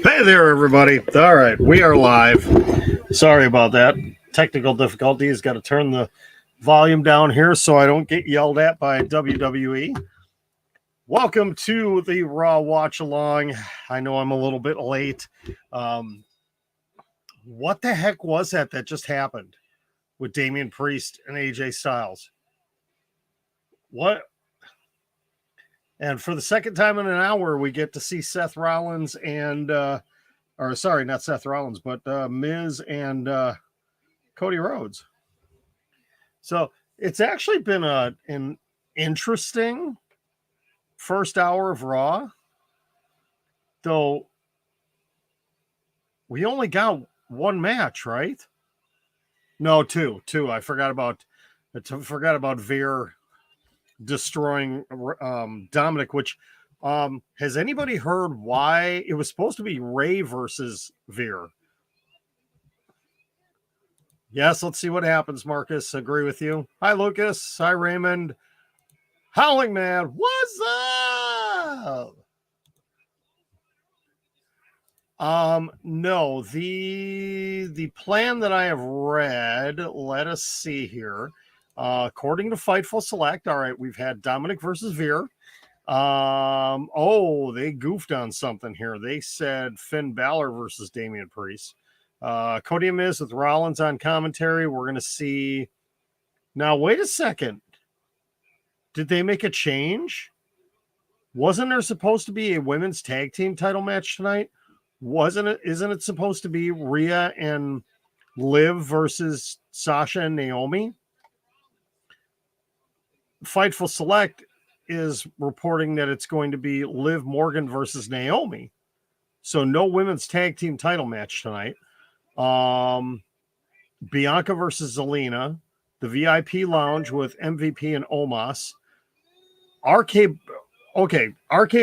Hey there, everybody. All right, we are live. Sorry about that. Technical difficulties. Got to turn the volume down here so I don't get yelled at by WWE. Welcome to the Raw Watch Along. I know I'm a little bit late. What the heck was that just happened with Damian Priest and AJ Styles? What? And for the second time in an hour, we get to see Seth Rollins and, or sorry, not Seth Rollins, but Miz and Cody Rhodes. So it's actually been an interesting first hour of Raw, though we only got one match, right? No, two. I forgot about Veer destroying Dominic, which has anybody heard why it was supposed to be Ray versus Veer? Yes, let's see what happens, Marcus. Agree with you. Hi, Lucas. Hi, Raymond. Howling Man, what's up? No, the plan that I have read, let us see here. According to Fightful Select, all right, we've had Dominic versus Veer. They goofed on something here. They said Finn Balor versus Damian Priest. Cody and Miz with Rollins on commentary. We're going to see. Now, wait a second. Did they make a change? Wasn't there supposed to be a women's tag team title match tonight? Wasn't it? Isn't it supposed to be Rhea and Liv versus Sasha and Naomi? Fightful Select is reporting that it's going to be Liv Morgan versus Naomi. So no women's tag team title match tonight. Bianca versus Zelina. The VIP lounge with MVP and Omos. RK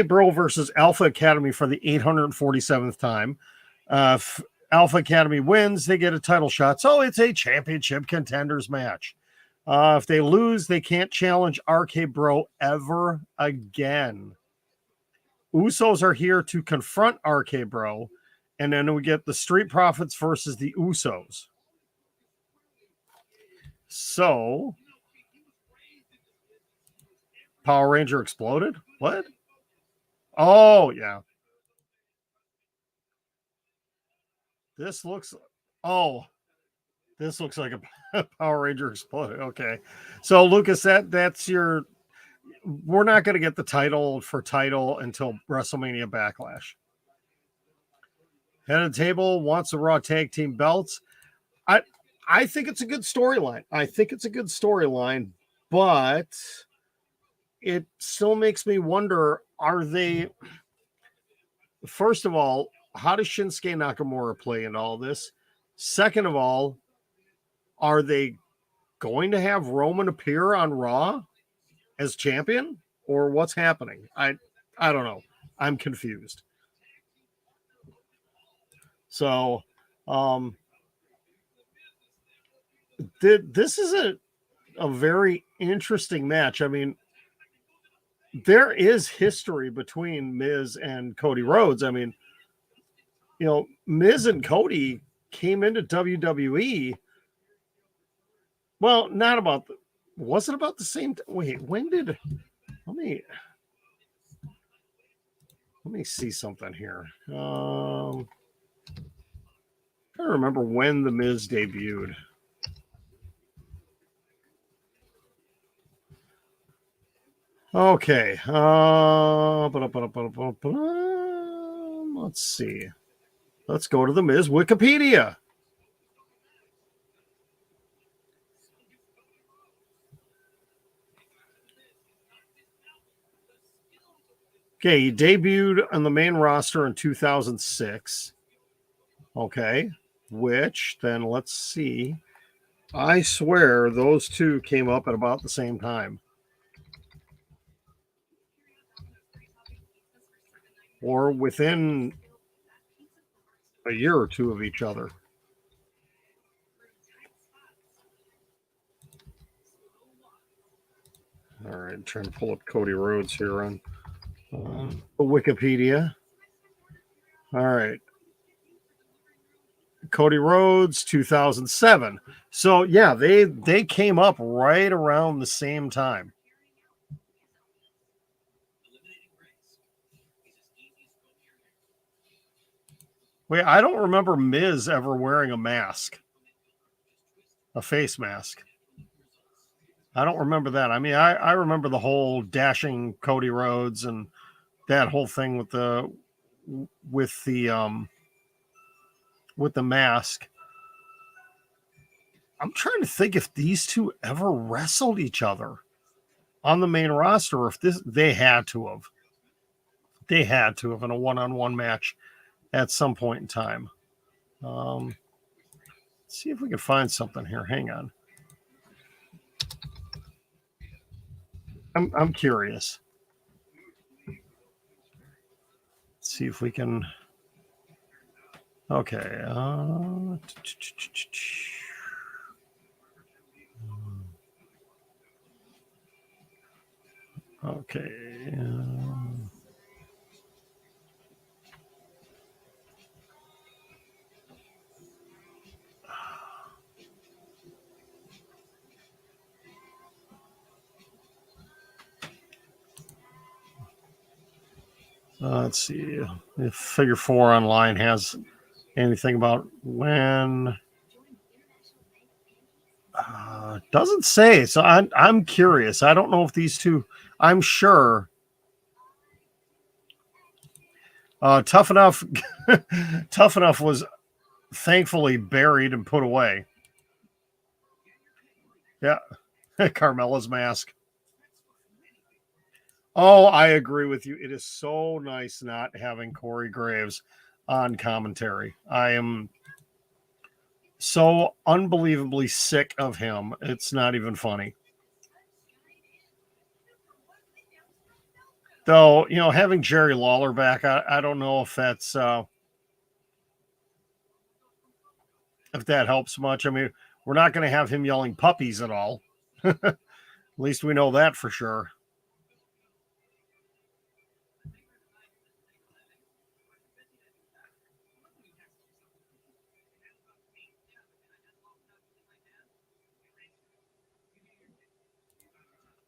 Bro versus Alpha Academy for the 847th time. Alpha Academy wins, they get a title shot. So it's a championship contenders match. If they lose, they can't challenge RK Bro ever again. Usos are here to confront RK Bro, and then we get the Street Profits versus the Usos. So, Power Ranger exploded? What? Oh, yeah. This looks like a Power Ranger exploded. Okay. So, Lucas, that's your... We're not going to get the title until WrestleMania Backlash. Head of the table wants the Raw Tag Team belts. I think it's a good storyline. But it still makes me wonder, are they... First of all, how does Shinsuke Nakamura play in all this? Second of all, are they going to have Roman appear on Raw as champion? Or what's happening? I don't know. I'm confused. So, this is a very interesting match. I mean, there is history between Miz and Cody Rhodes. I mean, Miz and Cody came into WWE. Well, not about was it about the same wait, when did let me see something here. I don't remember when the Miz debuted. Okay. Let's see. Let's go to the Miz Wikipedia. Okay, he debuted on the main roster in 2006. Okay, which then let's see. I swear those two came up at about the same time. Or within a year or two of each other. All right, I'm trying to pull up Cody Rhodes here on Wikipedia. All right. Cody Rhodes, 2007. So, yeah, they came up right around the same time. Wait, I don't remember Miz ever wearing a mask, a face mask. I don't remember that. I mean, I remember the whole dashing Cody Rhodes and that whole thing with the mask. I'm trying to think if these two ever wrestled each other on the main roster, or if they had to have. They had to have in a one-on-one match at some point in time. Let's see if we can find something here. Hang on. I'm curious. Let's see if we can. Okay. Okay. Let's see if Figure 4 Online has anything about when. Doesn't say. So I'm curious. I don't know if these two. I'm sure. Tough Enough. Tough Enough was thankfully buried and put away. Yeah, Carmella's mask. Oh, I agree with you. It is so nice not having Corey Graves on commentary. I am so unbelievably sick of him. It's not even funny. Though, having Jerry Lawler back, I don't know if that's if that helps much. I mean, we're not going to have him yelling puppies at all. At least we know that for sure.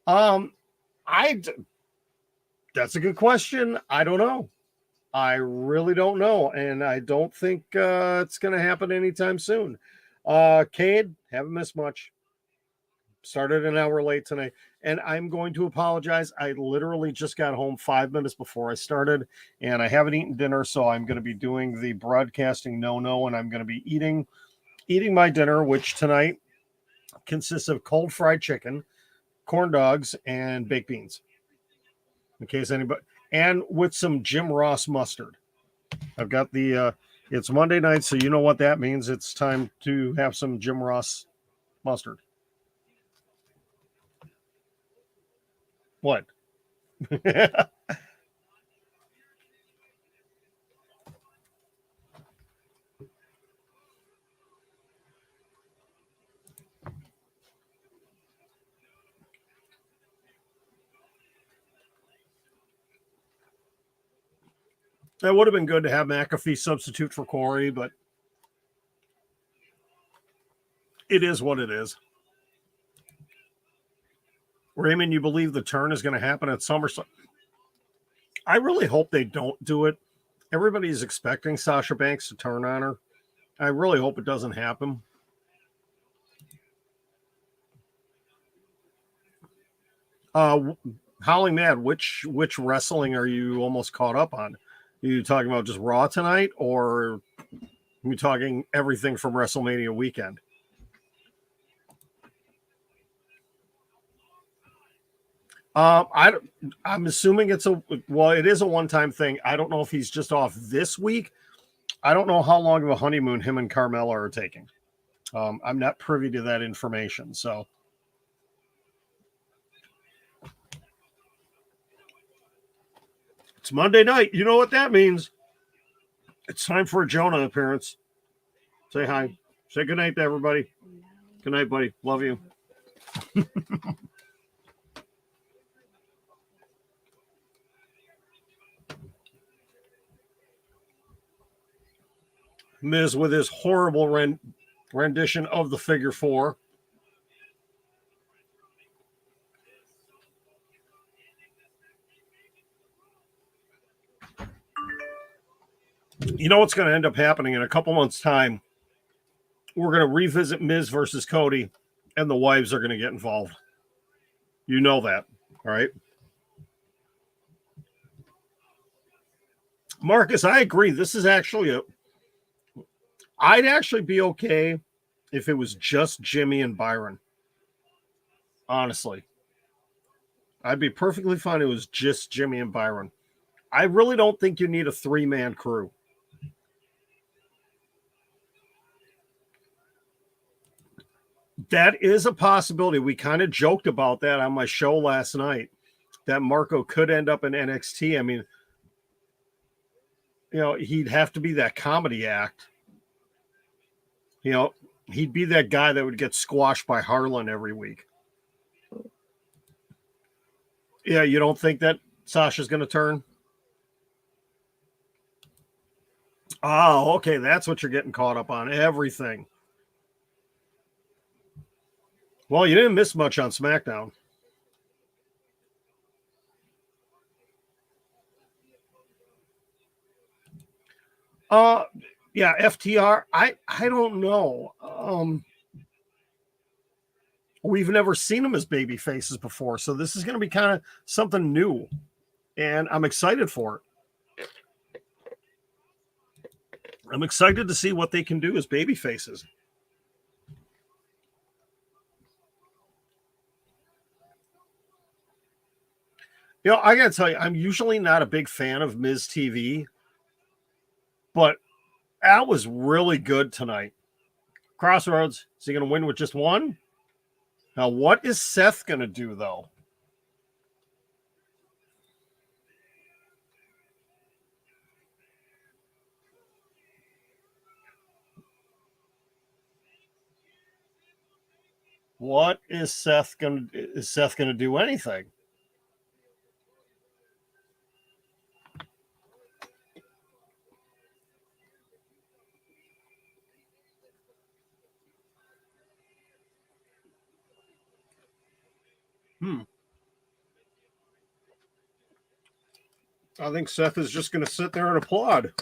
Um, I that's a good question. I don't know. I really don't know, and I don't think it's going to happen anytime soon. Cade, haven't missed much. Started an hour late tonight, and I'm going to apologize. I literally just got home 5 minutes before I started, and I haven't eaten dinner, so I'm going to be doing the broadcasting no, and I'm going to be eating my dinner, which tonight consists of cold fried chicken, corn dogs, and baked beans. In case anybody, and with some Jim Ross mustard. I've got the. It's Monday night, so you know what that means. It's time to have some Jim Ross mustard. What? That would have been good to have McAfee substitute for Corey, but it is what it is. Raymond, you believe the turn is going to happen at SummerSlam? I really hope they don't do it. Everybody's expecting Sasha Banks to turn on her. I really hope it doesn't happen. Howling Mad, which wrestling are you almost caught up on? Are you talking about just Raw tonight, or are you talking everything from WrestleMania weekend? I'm assuming it is a one-time thing. I don't know if he's just off this week. I don't know how long of a honeymoon him and Carmella are taking. I'm not privy to that information. So it's Monday night. You know what that means. It's time for a Jonah appearance. Say hi. Say good night to everybody. Good night, buddy. Love you. Miz with his horrible rendition of the figure four. You know what's going to end up happening in a couple months' time? We're going to revisit Miz versus Cody, and the wives are going to get involved. You know that, all right? Marcus, I agree. This is actually I'd actually be okay if it was just Jimmy and Byron. Honestly, I'd be perfectly fine if it was just Jimmy and Byron. I really don't think you need a 3-man crew. That is a possibility. We kind of joked about that on my show last night, that Marco could end up in NXT. I mean, he'd have to be that comedy act. He'd be that guy that would get squashed by Harlan every week. Yeah, you don't think that Sasha's going to turn? Oh, okay. That's what you're getting caught up on. Everything. Well, you didn't miss much on SmackDown. Uh, yeah, FTR. I don't know. We've never seen them as baby faces before, so this is going to be kind of something new, and I'm excited for it. I'm excited to see what they can do as baby faces. I got to tell you, I'm usually not a big fan of Miz TV, but that was really good tonight. Crossroads, is he going to win with just one? Now, what is Seth going to do, though? What is Seth gonna? Is Seth gonna do anything? I think Seth is just going to sit there and applaud.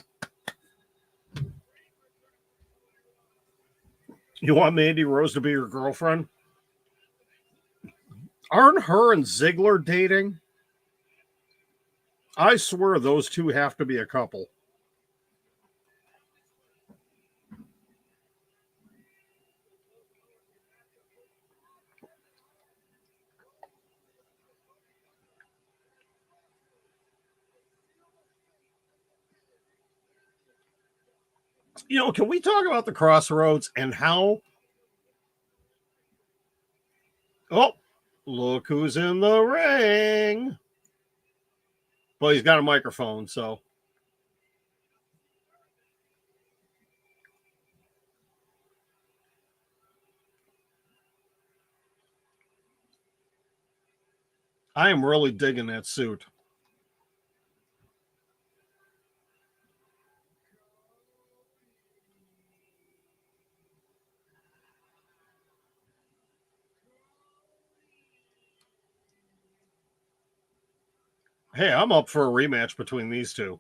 You want Mandy Rose to be your girlfriend? Aren't her and Ziggler dating? I swear those two have to be a couple. You know, can we talk about the Crossroads and how? Oh, look who's in the ring. Well, he's got a microphone, so. I am really digging that suit. Hey, I'm up for a rematch between these two.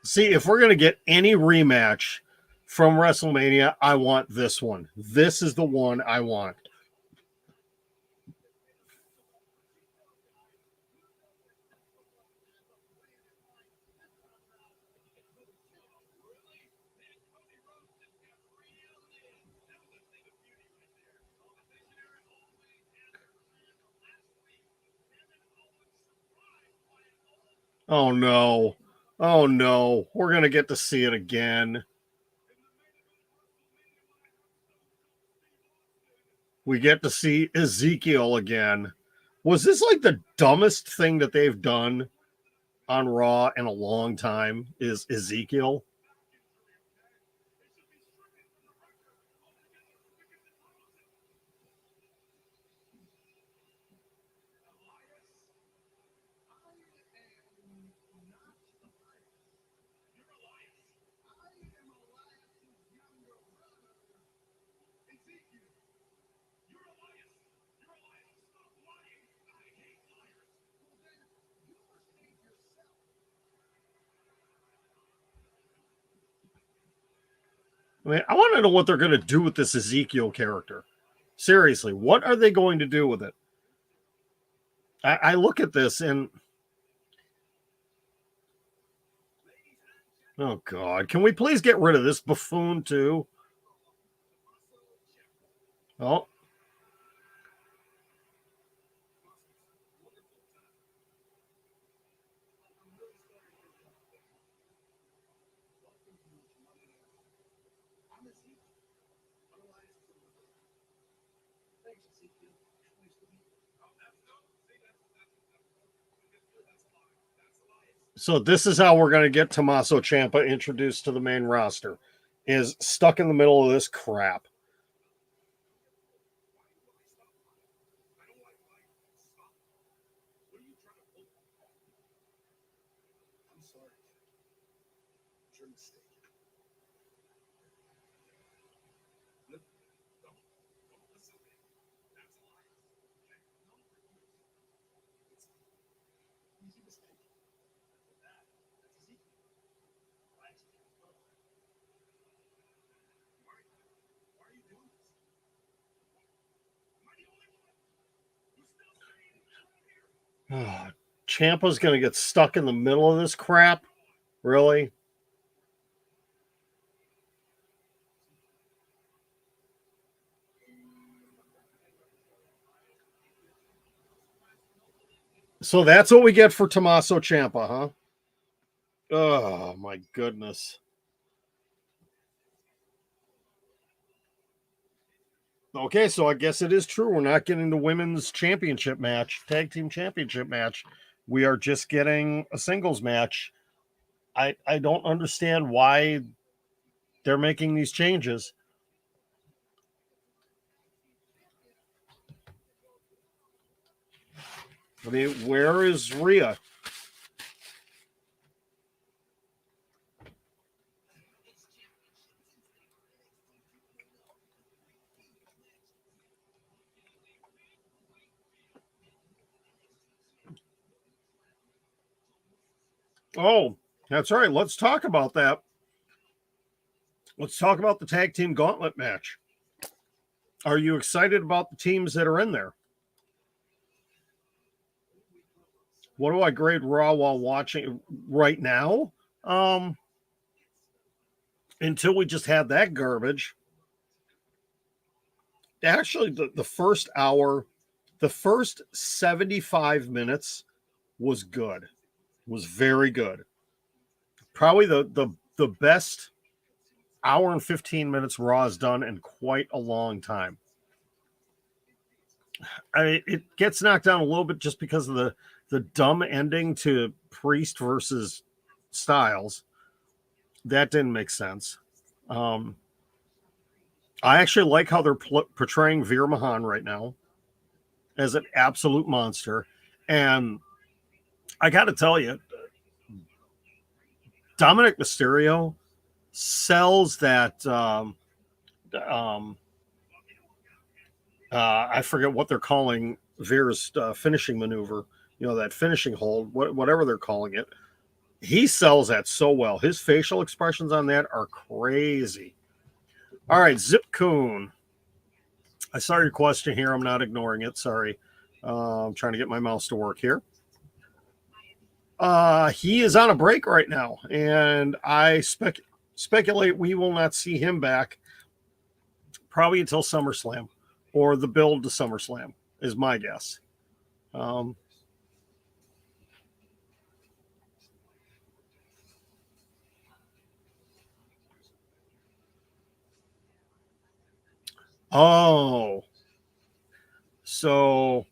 See, if we're going to get any rematch from WrestleMania, I want this one. This is the one I want. Oh no. Oh no. We're going to get to see it again. We get to see Ezekiel again. Was this like the dumbest thing that they've done on Raw in a long time? Is Ezekiel? I mean, I want to know what they're going to do with this Ezekiel character. Seriously, what are they going to do with it? I look at this and oh god, can we please get rid of this buffoon too? Oh, so this is how we're going to get Tommaso Ciampa introduced to the main roster. Is stuck in the middle of this crap. Ciampa's going to get stuck in the middle of this crap? Really? So that's what we get for Tommaso Ciampa, huh? Oh, my goodness. Okay, so I guess it is true. We're not getting the women's championship match, tag team championship match. We are just getting a singles match. I don't understand why they're making these changes. I mean, where is Rhea? Oh, that's right. Let's talk about that. Let's talk about the tag team gauntlet match. Are you excited about the teams that are in there? What do I grade Raw while watching right now? Until we just had that garbage. Actually, the first hour, the first 75 minutes was good. Was very good. Probably the best hour and 15 minutes Raw has done in quite a long time. It gets knocked down a little bit just because of the dumb ending to Priest versus Styles. That didn't make sense. I actually like how they're portraying Veer Mahan right now as an absolute monster. And I got to tell you, Dominic Mysterio sells that. I forget what they're calling Veer's finishing maneuver. You know, that finishing hold, whatever they're calling it. He sells that so well. His facial expressions on that are crazy. All right, Zip Coon. I saw your question here. I'm not ignoring it. Sorry. I'm trying to get my mouse to work here. He is on a break right now, and I speculate we will not see him back probably until SummerSlam or the build to SummerSlam is my guess. Oh, so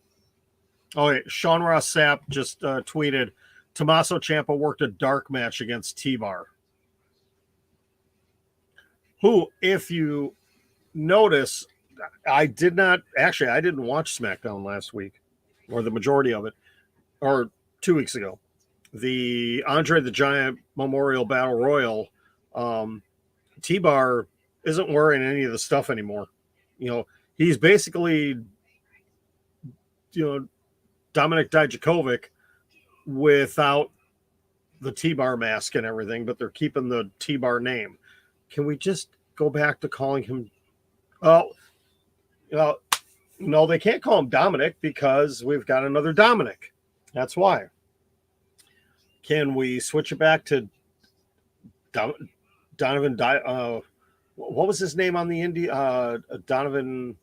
Sean Ross Sapp just tweeted Tommaso Ciampa worked a dark match against T-Bar. Who, if you notice, I didn't watch SmackDown last week, or the majority of it, or 2 weeks ago. The Andre the Giant Memorial Battle Royal, T-Bar isn't wearing any of the stuff anymore. You know, he's basically, Dominic Dijakovic without the T-Bar mask and everything, but they're keeping the T-Bar name. Can we just go back to calling him? Oh, no, they can't call him Dominic because we've got another Dominic. That's why. Can we switch it back to Donovan? What was his name on the indie? Donovan.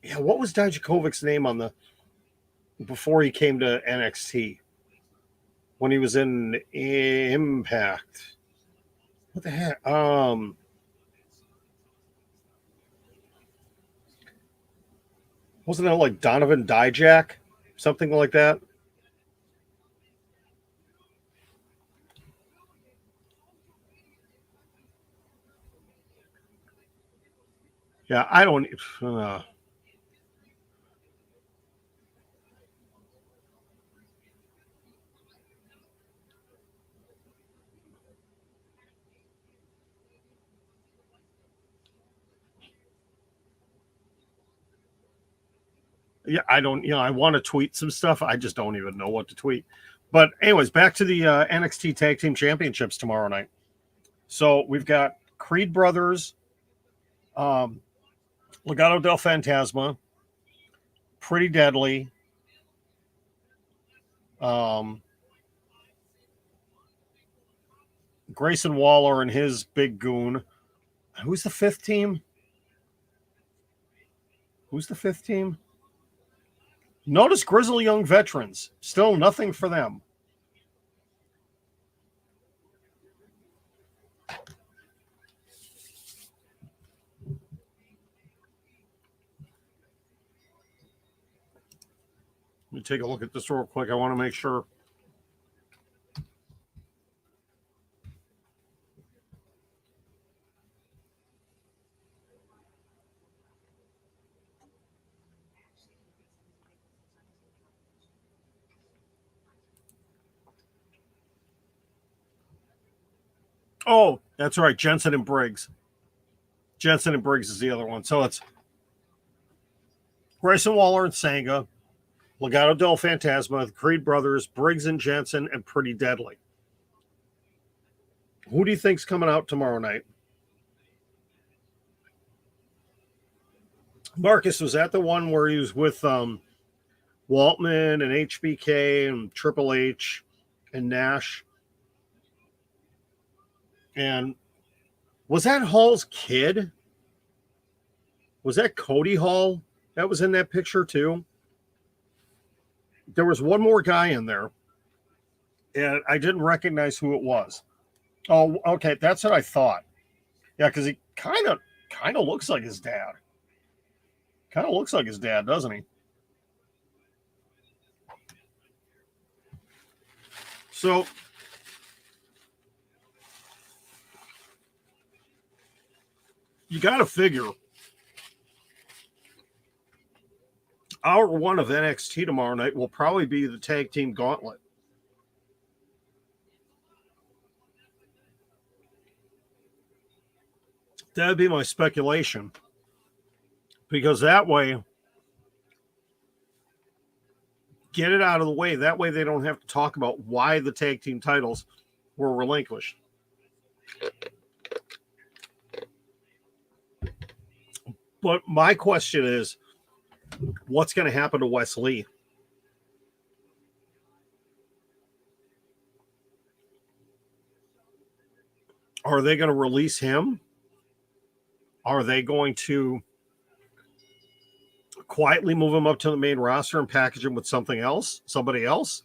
Yeah, what was Dijakovic's name on the before he came to NXT when he was in Impact? What the heck? Wasn't it like Donovan Dijak? Something like that? Yeah, I don't. Yeah, I don't, I want to tweet some stuff. I just don't even know what to tweet. But anyways, back to the NXT Tag Team Championships tomorrow night. So we've got Creed Brothers, um, Legado del Fantasma, Pretty Deadly, um, Grayson Waller and his big goon. Who's the fifth team? Who's the fifth team? Notice Grizzly Young Veterans. Still nothing for them. Let me take a look at this real quick. I want to make sure. Oh, that's right. Jensen and Briggs. Jensen and Briggs is the other one. So it's Grayson Waller and Sanga, Legado del Fantasma, the Creed Brothers, Briggs and Jensen, and Pretty Deadly. Who do you think's coming out tomorrow night? Marcus, was that the one where he was with Waltman and HBK and Triple H and Nash? And was that Hall's kid? Was that Cody Hall that was in that picture too? There was one more guy in there, and I didn't recognize who it was. Oh, okay, that's what I thought. Yeah, because he kind of looks like his dad. Kind of looks like his dad, doesn't he? So you got to figure hour one of NXT tomorrow night will probably be the tag team gauntlet. That'd be my speculation. Because that way, get it out of the way. That way they don't have to talk about why the tag team titles were relinquished. But my question is, what's going to happen to Wes Lee? Are they going to release him? Are they going to quietly move him up to the main roster and package him with something else, somebody else?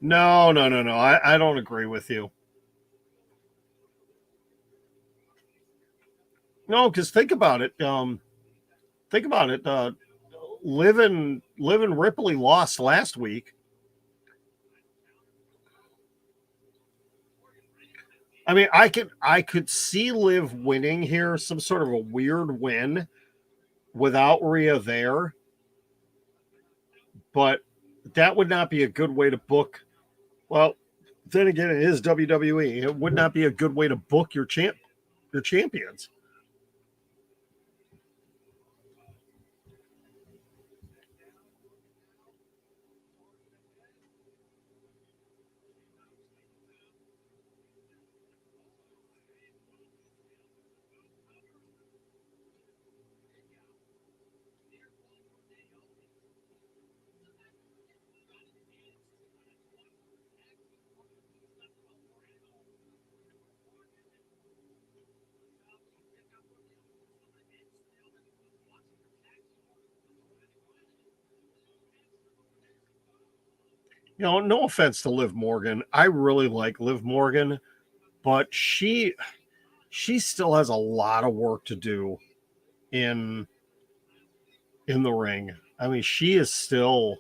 No. I don't agree with you. No, because think about it. Liv and Ripley lost last week. I mean, I could see Liv winning here, some sort of a weird win without Rhea there, but that would not be a good way to book. Well, then again, it is WWE. It would not be a good way to book your champions. No offense to Liv Morgan. I really like Liv Morgan, but she still has a lot of work to do in the ring. I mean, she is still.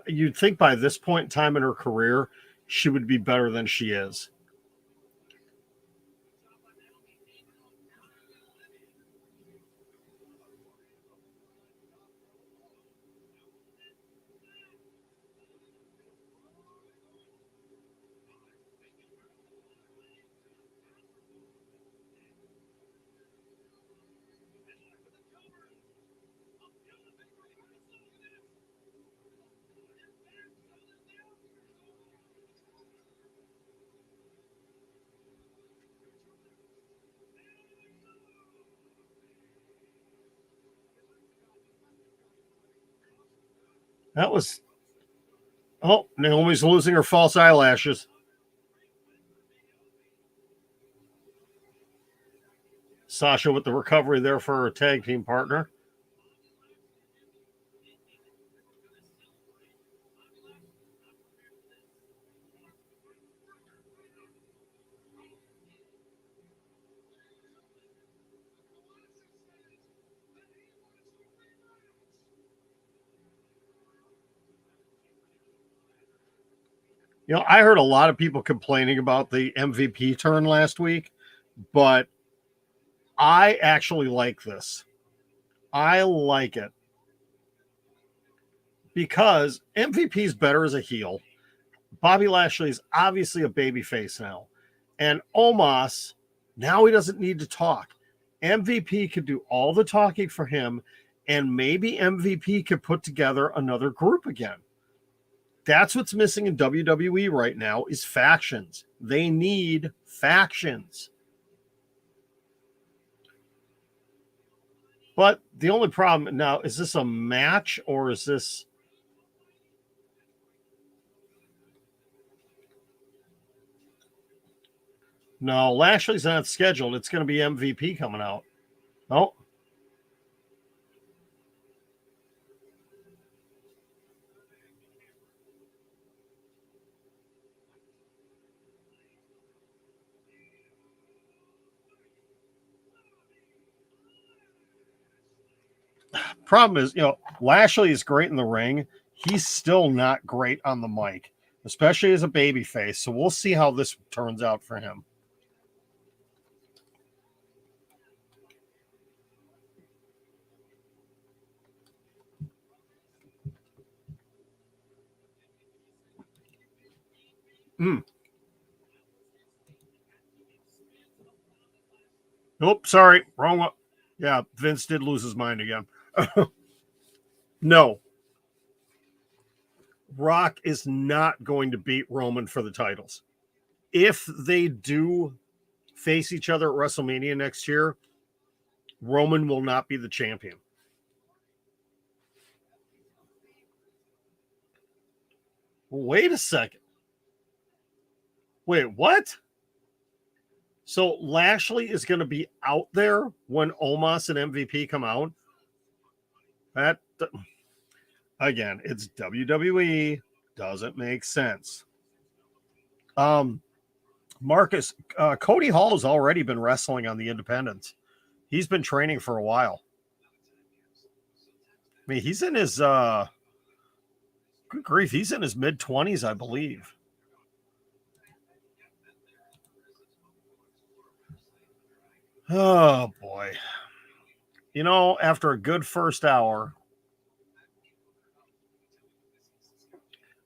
You'd think by this point in time in her career, she would be better than she is. That was. Oh, Naomi's losing her false eyelashes. Sasha with the recovery there for her tag team partner. I heard a lot of people complaining about the MVP turn last week, but I actually like this. I like it because MVP is better as a heel. Bobby Lashley is obviously a babyface now. And Omos, now he doesn't need to talk. MVP could do all the talking for him, and maybe MVP could put together another group again. That's what's missing in WWE right now is factions. They need factions. But the only problem now, is this a match or is this... No, Lashley's not scheduled. It's going to be MVP coming out. Oh. Problem is, Lashley is great in the ring. He's still not great on the mic, especially as a babyface. So we'll see how this turns out for him. Nope, sorry, wrong one. Yeah, Vince did lose his mind again. No. Rock is not going to beat Roman for the titles. If they do face each other at WrestleMania next year, Roman will not be the champion. Wait a second. Wait, what? So Lashley is going to be out there when Omos and MVP come out? That, again, it's WWE. Doesn't make sense. Marcus, Cody Hall has already been wrestling on the independents. He's been training for a while. I mean, he's in his, good grief, he's in his mid-20s, I believe. Oh, boy. After a good first hour,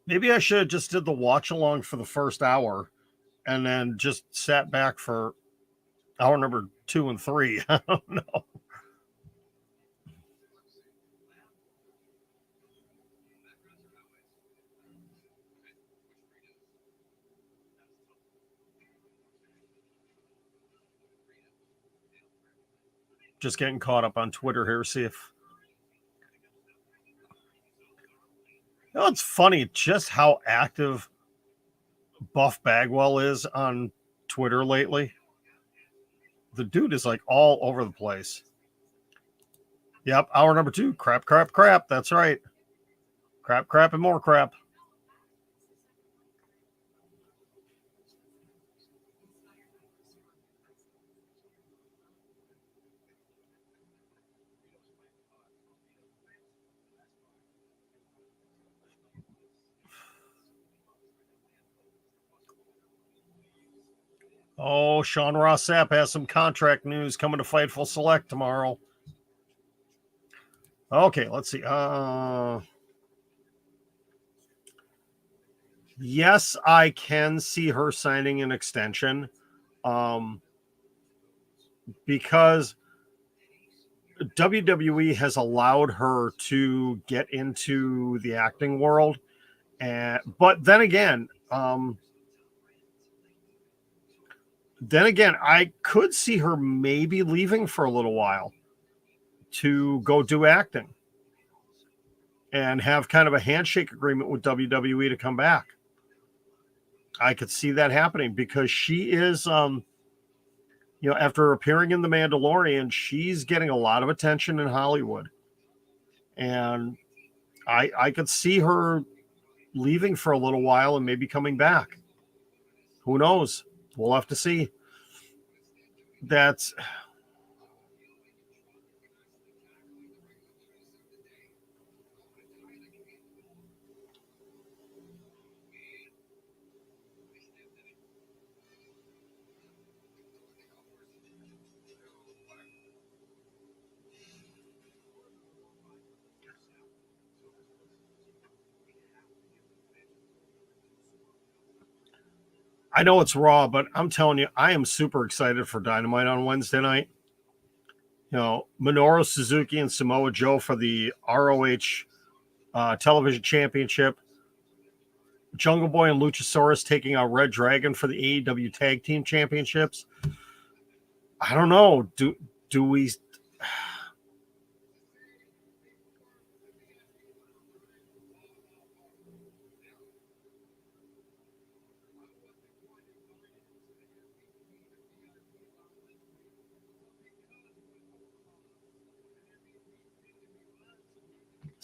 maybe I should have just did the watch along for the first hour and then just sat back for hour number 2 and 3. I don't know. Just getting caught up on Twitter here. See if... it's funny just how active Buff Bagwell is on Twitter lately. The dude is like all over the place. Yep, hour number 2. Crap, crap, crap. That's right. Crap, crap, and more crap. Oh, Sean Ross Sapp has some contract news coming to Fightful Select tomorrow. Okay, let's see. Yes, I can see her signing an extension. Because WWE has allowed her to get into the acting world. But then again, I could see her maybe leaving for a little while to go do acting. and have kind of a handshake agreement with WWE to come back. I could see that happening because she is, after appearing in The Mandalorian, she's getting a lot of attention in Hollywood. And I could see her leaving for a little while and maybe coming back. Who knows? We'll have to see. That's I know it's Raw, but I'm telling you, I am super excited for Dynamite on Wednesday night. Minoru Suzuki and Samoa Joe for the ROH Television Championship. Jungle Boy and Luchasaurus taking out Red Dragon for the AEW Tag Team Championships. I don't know. Do we?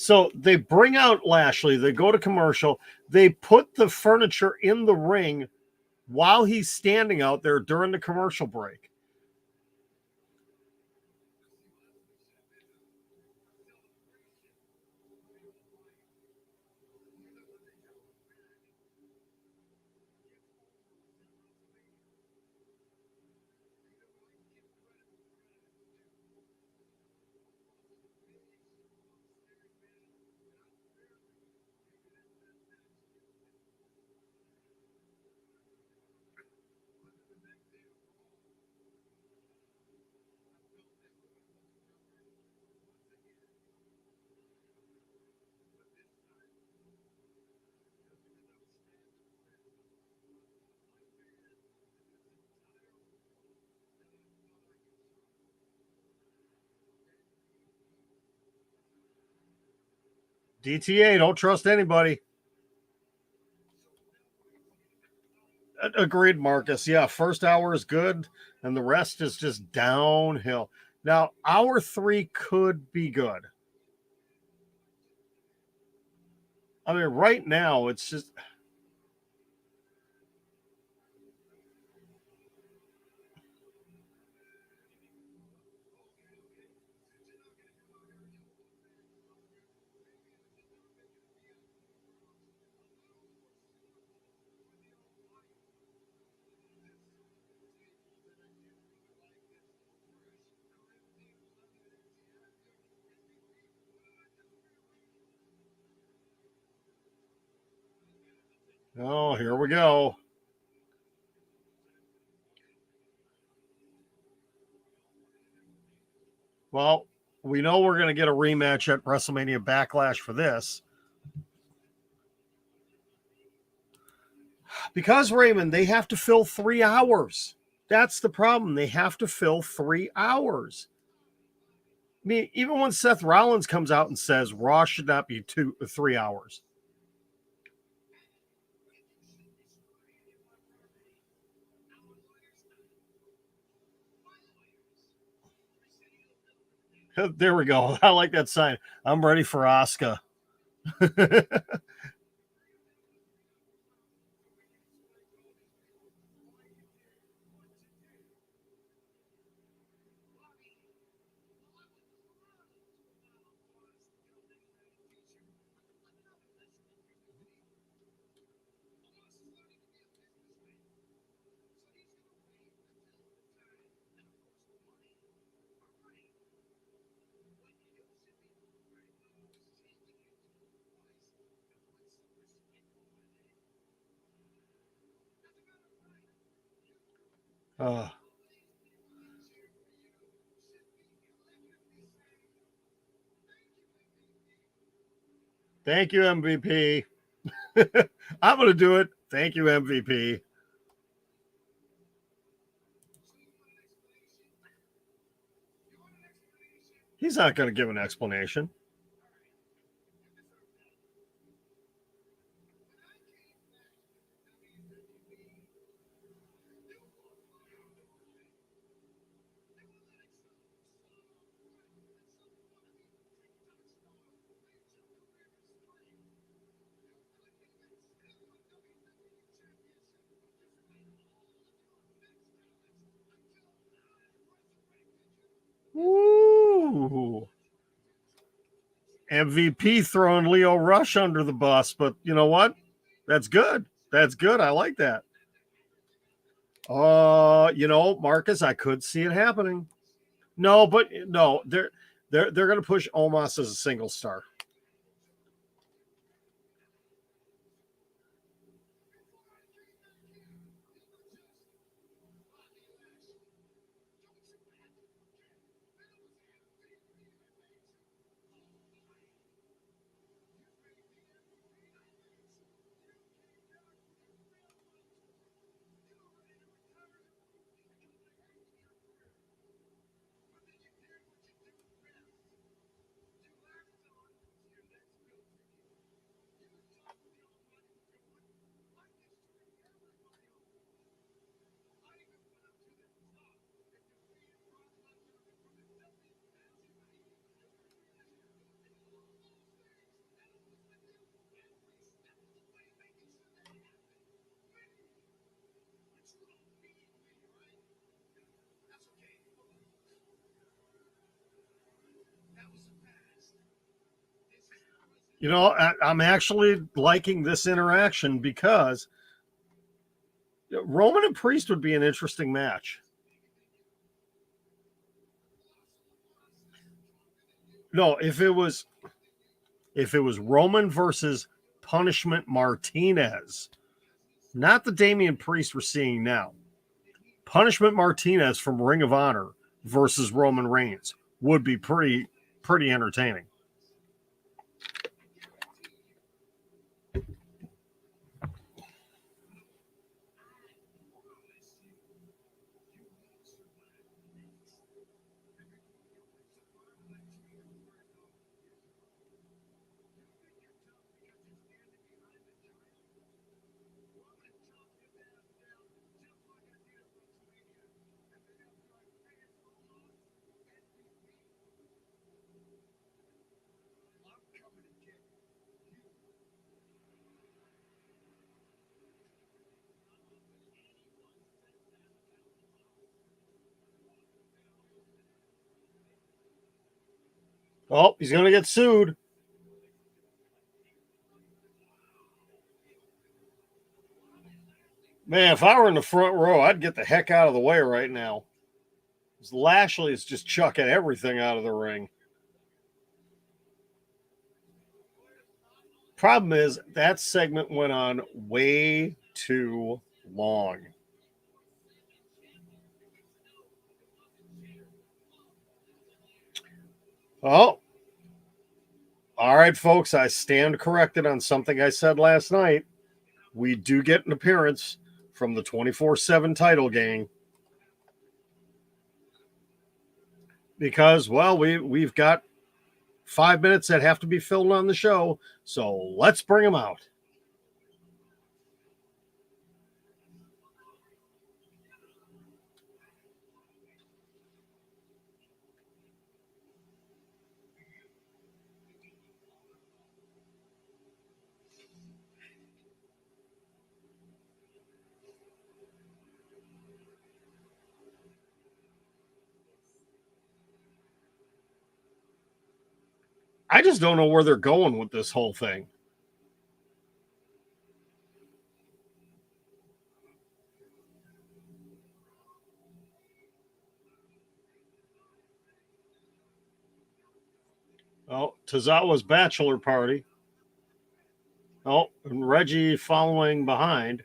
So they bring out Lashley. They go to commercial. They put the furniture in the ring while he's standing out there during the commercial break. DTA, don't trust anybody. Agreed, Marcus. Yeah, first hour is good, and the rest is just downhill. Now, hour 3 could be good. I mean, right now, it's just. Oh, here we go. Well, we know we're going to get a rematch at WrestleMania Backlash for this. Because, Raymond, they have to fill 3 hours. That's the problem. They have to fill 3 hours. I mean, even when Seth Rollins comes out and says Raw should not be 3 hours. There we go. I like that sign. I'm ready for Asuka. uh, Thank you, MVP. I'm going to do it. Thank you, MVP. He's not going to give an explanation. MVP throwing Leo Rush under the bus, but you know what? That's good. That's good. I like that. Marcus, I could see it happening. No, but no, they're going to push Omos as a single star. I'm actually liking this interaction because Roman and Priest would be an interesting match. No, if it was Roman versus Punishment Martinez, not the Damian Priest we're seeing now. Punishment Martinez from Ring of Honor versus Roman Reigns would be pretty entertaining. Oh, he's going to get sued. Man, if I were in the front row, I'd get the heck out of the way right now. Lashley is just chucking everything out of the ring. Problem is, that segment went on way too long. Oh, all right, folks. I stand corrected on something I said last night. We do get an appearance from the 24/7 title gang. Because, well, we've got 5 minutes that have to be filled on the show. So let's bring them out. I just don't know where they're going with this whole thing. Oh, Tozawa's bachelor party. Oh, and Reggie following behind.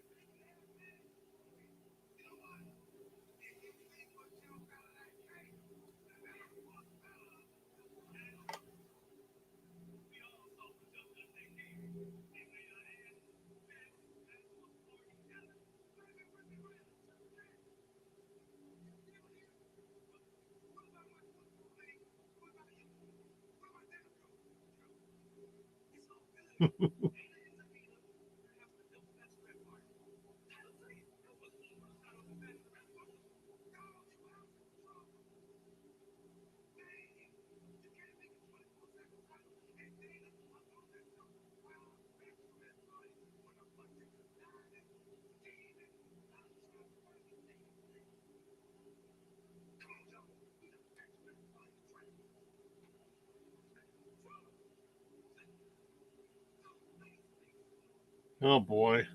Oh boy.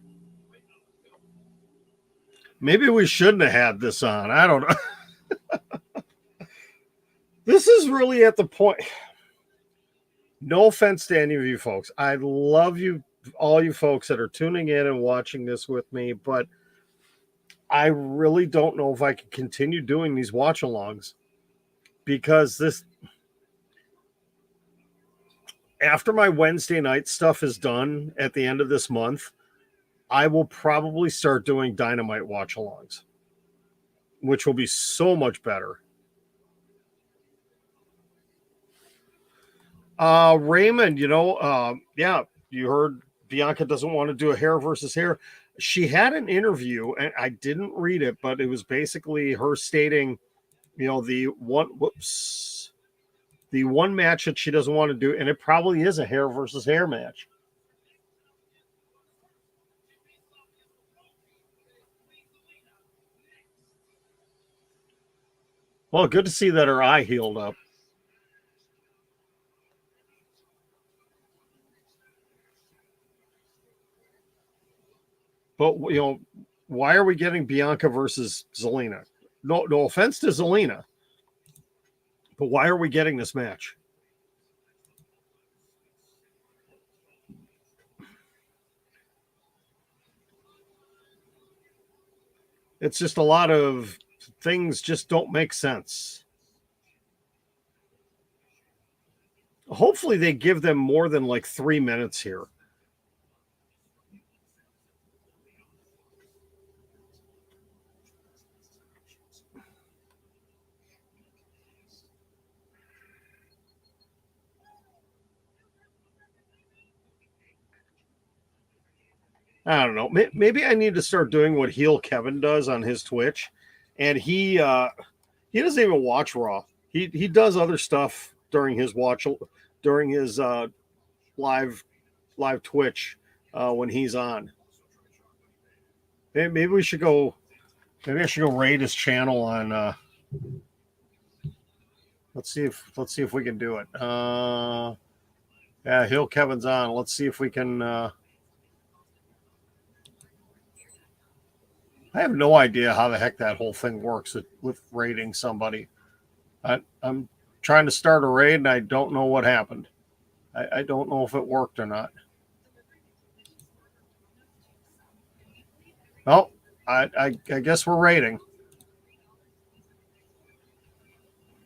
Maybe we shouldn't have had this on. I don't know. This is really at the point. No offense to any of you folks. I love you, all you folks that are tuning in and watching this with me, but I really don't know if I can continue doing these watch alongs because this, after my Wednesday night stuff is done at the end of this month, I will probably start doing Dynamite watch alongs, which will be so much better. Raymond, yeah, you heard Bianca doesn't want to do a hair versus hair. She had an interview, and I didn't read it, but it was basically her stating, the one match that she doesn't want to do, and it probably is a hair versus hair match. Well, good to see that her eye healed up. But why are we getting Bianca versus Zelina? No offense to Zelina, but why are we getting this match? It's just a lot of things just don't make sense. Hopefully they give them more than like 3 minutes here. I don't know. Maybe I need to start doing what heel Kevin does on his Twitch, and he doesn't even watch Raw. He does other stuff during his live Twitch when he's on. Maybe we should go. Maybe I should go raid his channel on. Let's see if we can do it. Yeah, heel Kevin's on. Let's see if we can. I have no idea how the heck that whole thing works with raiding somebody. I'm trying to start a raid and I don't know what happened. I don't know if it worked or not. Oh, I guess we're raiding.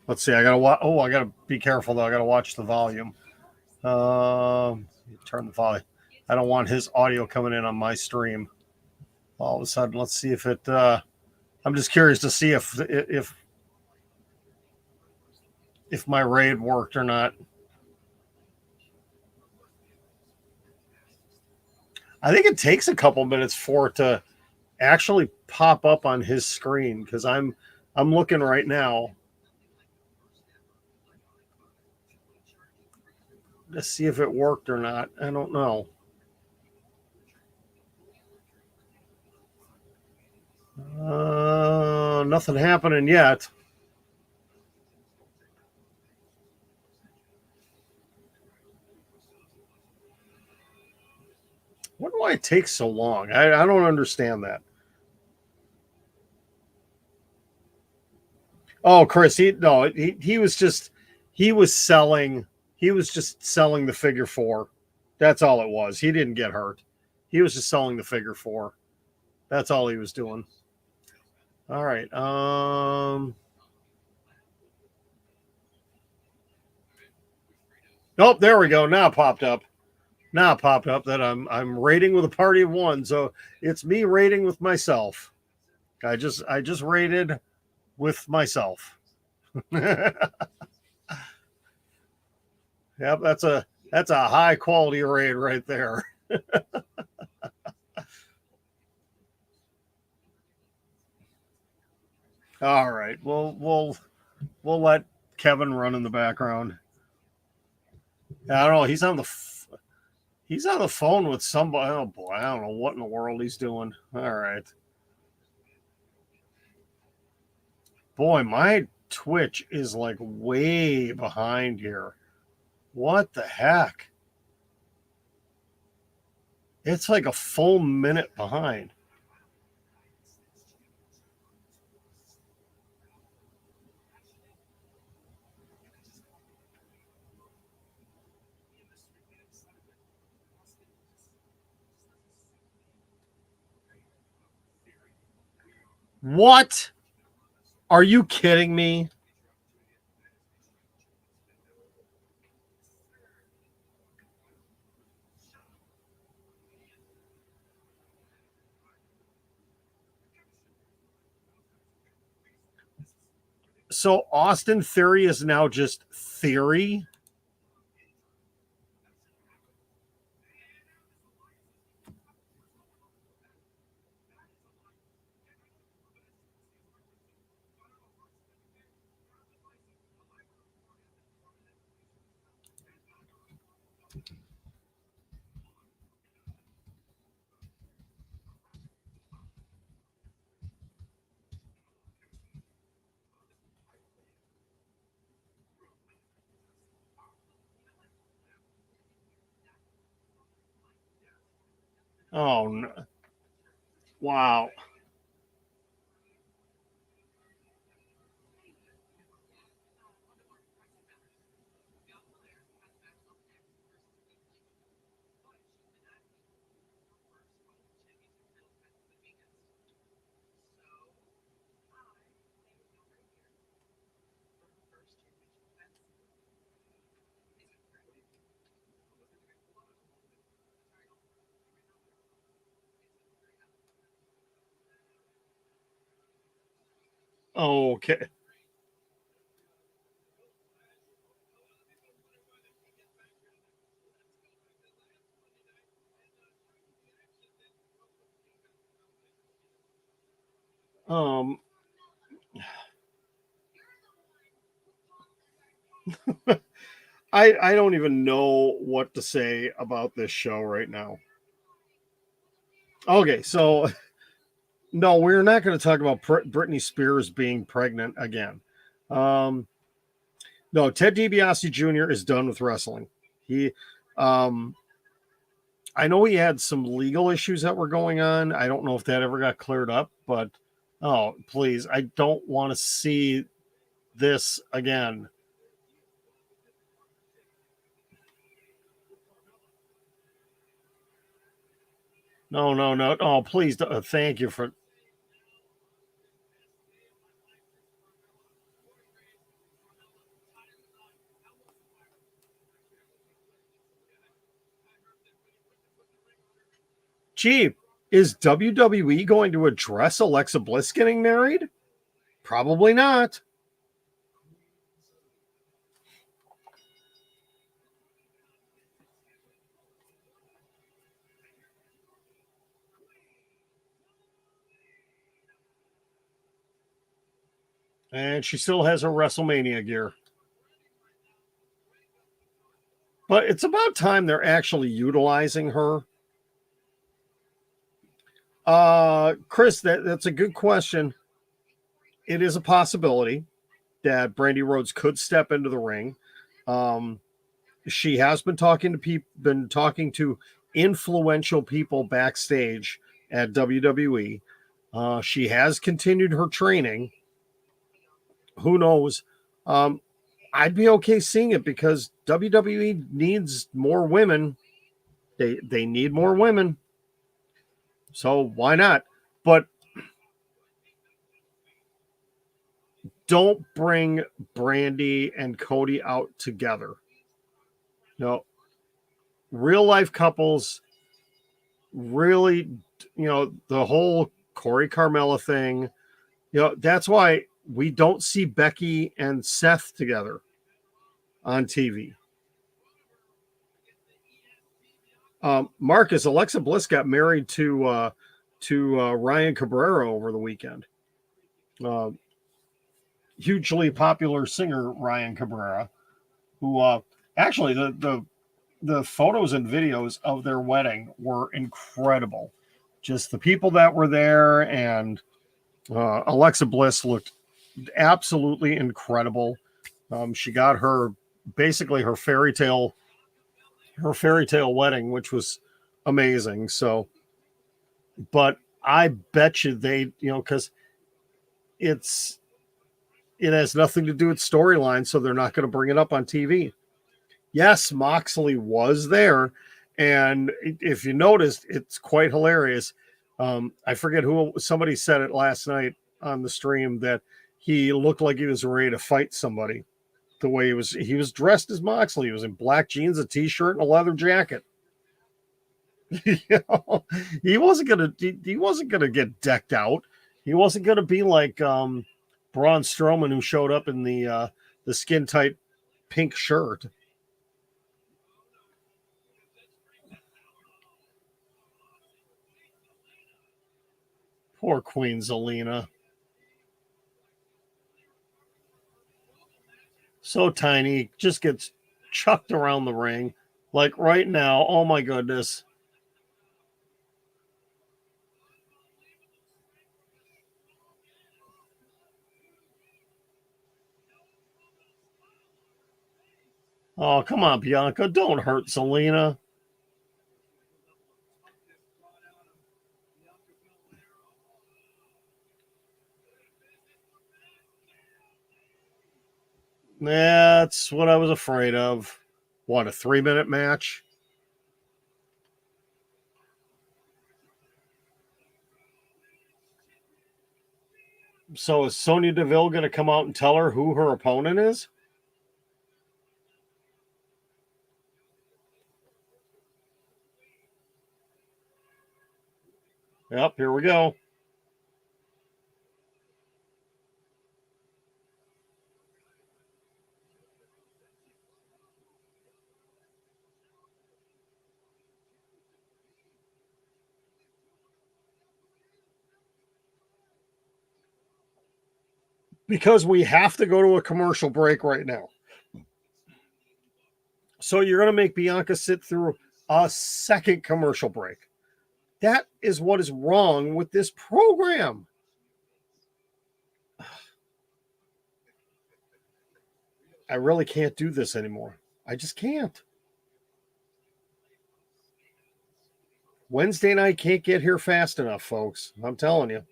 Let's see. I gotta watch. Oh, I gotta be careful though. I gotta watch the volume. Turn the volume. I don't want his audio coming in on my stream. All of a sudden, let's see if it. I'm just curious to see if my raid worked or not. I think it takes a couple minutes for it to actually pop up on his screen because I'm looking right now to see if it worked or not. I don't know. Nothing happening yet. Wonder why it takes so long. I don't understand that. Oh, Chris, he was selling. He was just selling the figure four. That's all it was. He didn't get hurt. He was just selling the figure four. That's all he was doing. All right. Oh, there we go. Now it popped up. Now it popped up that I'm raiding with a party of one. So it's me raiding with myself. I just raided with myself. Yep, that's a high quality raid right there. All right. We'll let Kevin run in the background. I don't know. He's on the phone with somebody. Oh boy, I don't know what in the world he's doing. All right. Boy, my Twitch is like way behind here. What the heck? It's like a full minute behind. What? Are you kidding me? So Austin Theory is now just Theory? Oh, no. Wow. Okay. Um, I don't even know what to say about this show right now. Okay, so no, we're not going to talk about Britney Spears being pregnant again. Um, no, Ted DiBiase Jr. is done with wrestling. He, um, I know he had some legal issues that were going on. I don't know if that ever got cleared up, but oh, please, I don't want to see this again. No, no, no. Oh, please. Thank you for. Gee, is WWE going to address Alexa Bliss getting married? Probably not. And she still has her WrestleMania gear. But it's about time they're actually utilizing her. Chris, that's a good question. It is a possibility that Brandy Rhodes could step into the ring. Um, she has been talking to influential people backstage at WWE. She has continued her training. Who knows? Um, I'd be okay seeing it because WWE needs more women. They need more women. So why not? But don't bring Brandy and Cody out together. No, real life couples really, the whole Corey Carmella thing, that's why we don't see Becky and Seth together on TV. Marcus, Alexa Bliss got married to Ryan Cabrera over the weekend. Uh, Hugely popular singer Ryan Cabrera, who actually the photos and videos of their wedding were incredible. Just the people that were there, and Alexa Bliss looked absolutely incredible. She got her basically her fairy tale wedding, which was amazing. So, but I bet you they, because it has nothing to do with storyline, so they're not going to bring it up on TV. Yes, Moxley was there, and if you noticed, it's quite hilarious. I forget who, somebody said it last night on the stream that he looked like he was ready to fight somebody. The way he was dressed as Moxley. He was in black jeans, a t-shirt, and a leather jacket. He wasn't gonna get decked out. He wasn't gonna be like Braun Strowman, who showed up in the skin tight pink shirt. Poor Queen Zelina. So tiny, just gets chucked around the ring. Like right now, oh my goodness. Oh, come on, Bianca. Don't hurt Zelina. That's what I was afraid of. What, a 3-minute match? So is Sonya Deville going to come out and tell her who her opponent is? Yep, here we go. Because we have to go to a commercial break right now. So you're going to make Bianca sit through a second commercial break. That is what is wrong with this program. I really can't do this anymore. I just can't. Wednesday night can't get here fast enough, folks. I'm telling you.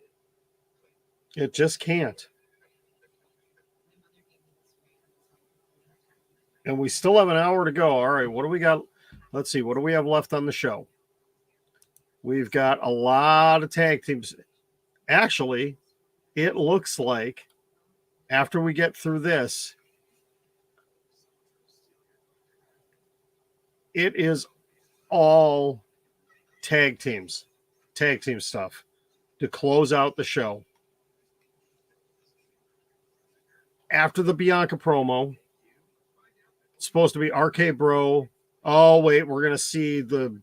It just can't. And we still have an hour to go. All right, what do we got? Let's see. What do we have left on the show? We've got a lot of tag teams. Actually, it looks like after we get through this, it is all tag team stuff to close out the show. After the Bianca promo, it's supposed to be RK Bro. Oh wait, we're gonna see the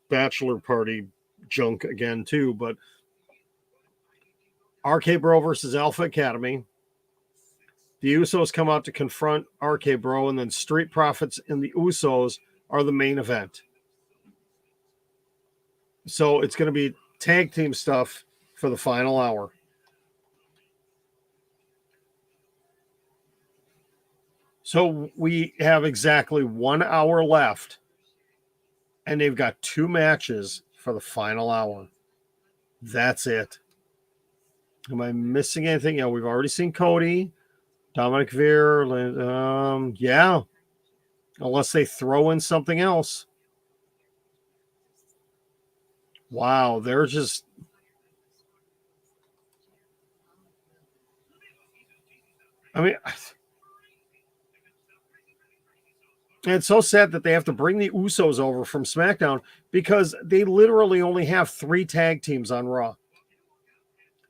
bachelor party junk again too, but RK Bro versus Alpha Academy. The Usos come out to confront RK Bro, and then Street Profits and the Usos are the main event. So it's going to be tag team stuff for the final hour. So we have exactly 1 hour left, and they've got 2 matches for the final hour. That's it. Am I missing anything? Yeah, we've already seen Cody, Dominic Veer. Yeah, unless they throw in something else. Wow, they're just. I mean, it's so sad that they have to bring the Usos over from SmackDown because they literally only have 3 tag teams on Raw.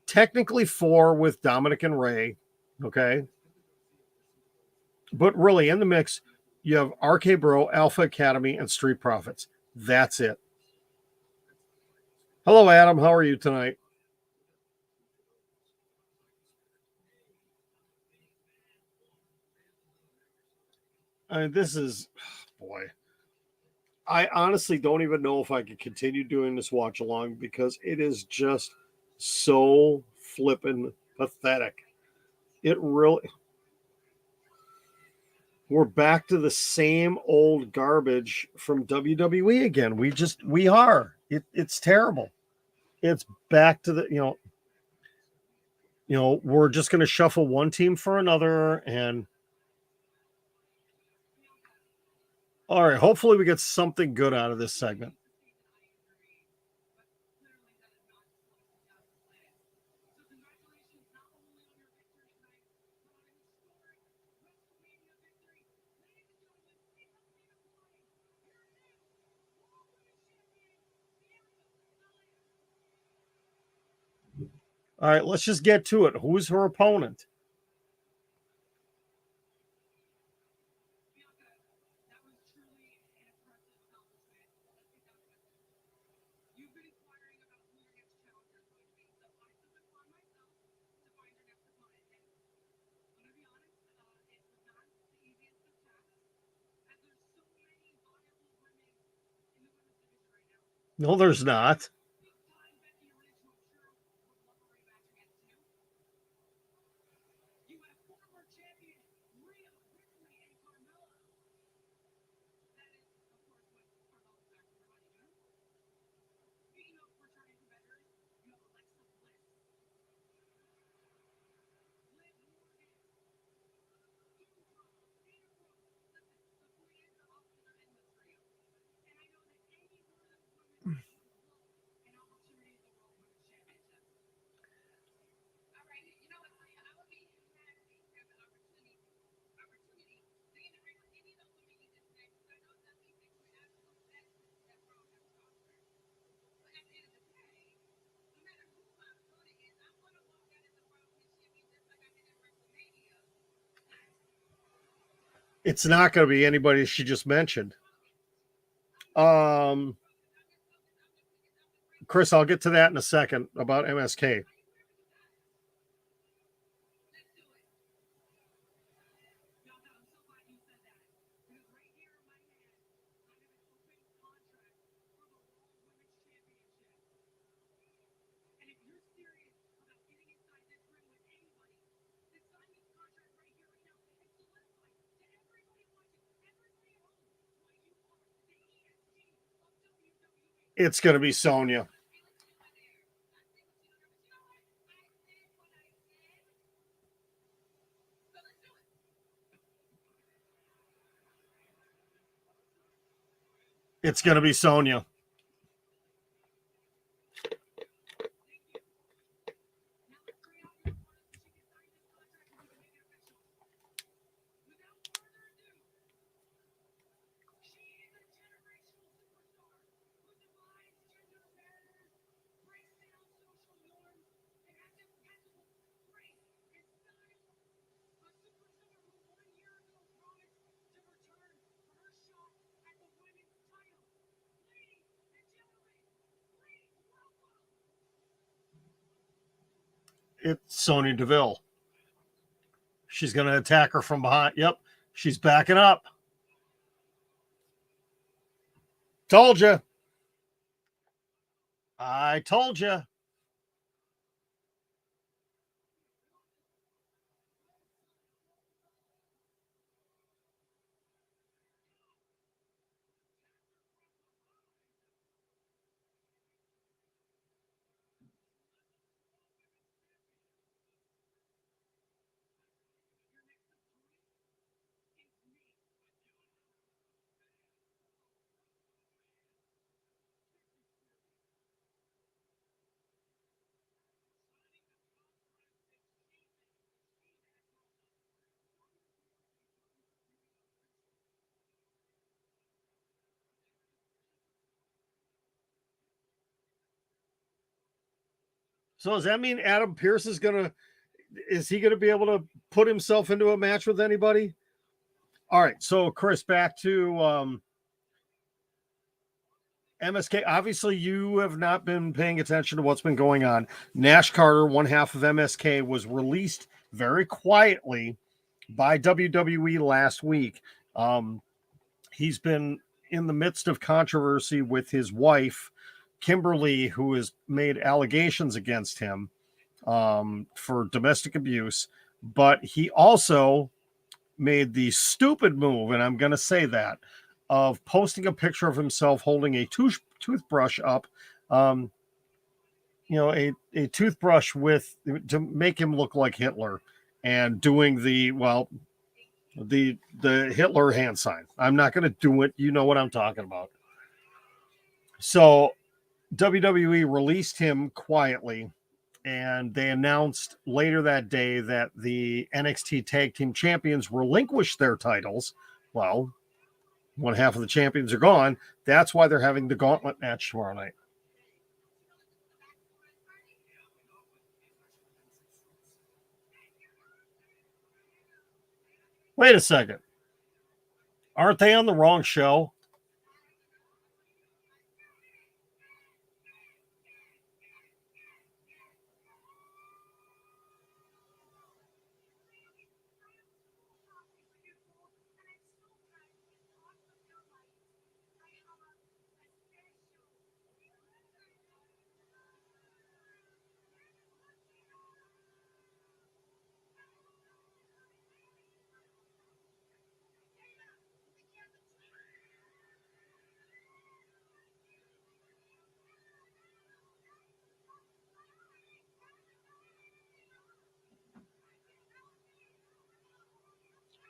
Technically 4 with Dominic and Ray, okay? But really, in the mix, you have RK Bro, Alpha Academy, and Street Profits. That's it. Hello, Adam. How are you tonight? I mean, this is, boy. I honestly don't even know if I could continue doing this watch along because it is just so flippin' pathetic. It really. we're back to the same old garbage from WWE again. We are. It's terrible. It's back to the, we're just going to shuffle one team for another. And all right, hopefully we get something good out of this segment. All right, let's just get to it. Who's her opponent? No, there's not. It's not going to be anybody she just mentioned. Chris, I'll get to that in a second about MSK. It's going to be Sonya. It's going to be Sonya. It's Sonya Deville. She's going to attack her from behind. Yep. She's backing up. Told you. I told you. So does that mean Adam Pearce is he going to be able to put himself into a match with anybody? All right. So Chris, back to MSK. Obviously, you have not been paying attention to what's been going on. Nash Carter, one half of MSK, was released very quietly by WWE last week. He's been in the midst of controversy with his wife, Kimberly, who has made allegations against him for domestic abuse. But he also made the stupid move, and I'm going to say that, of posting a picture of himself holding a toothbrush up, a toothbrush to make him look like Hitler, and doing the Hitler hand sign. I'm not going to do it. You know what I'm talking about. So WWE released him quietly, and they announced later that day that the NXT Tag Team Champions relinquished their titles. Well, one half of the champions are gone. That's why they're having the gauntlet match tomorrow night. Wait a second. Aren't they on the wrong show?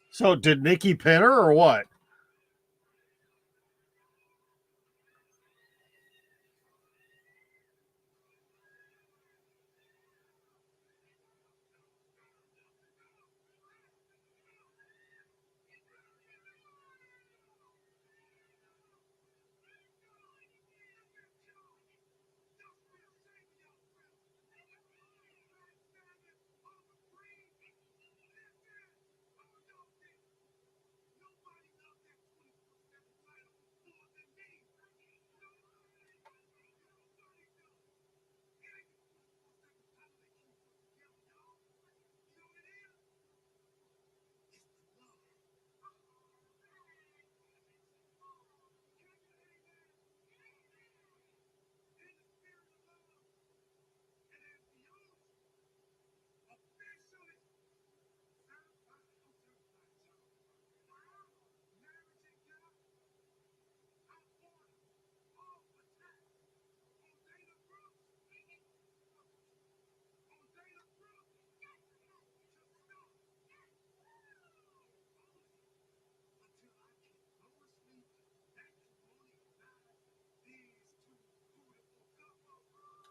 So did Nikki pin her or what?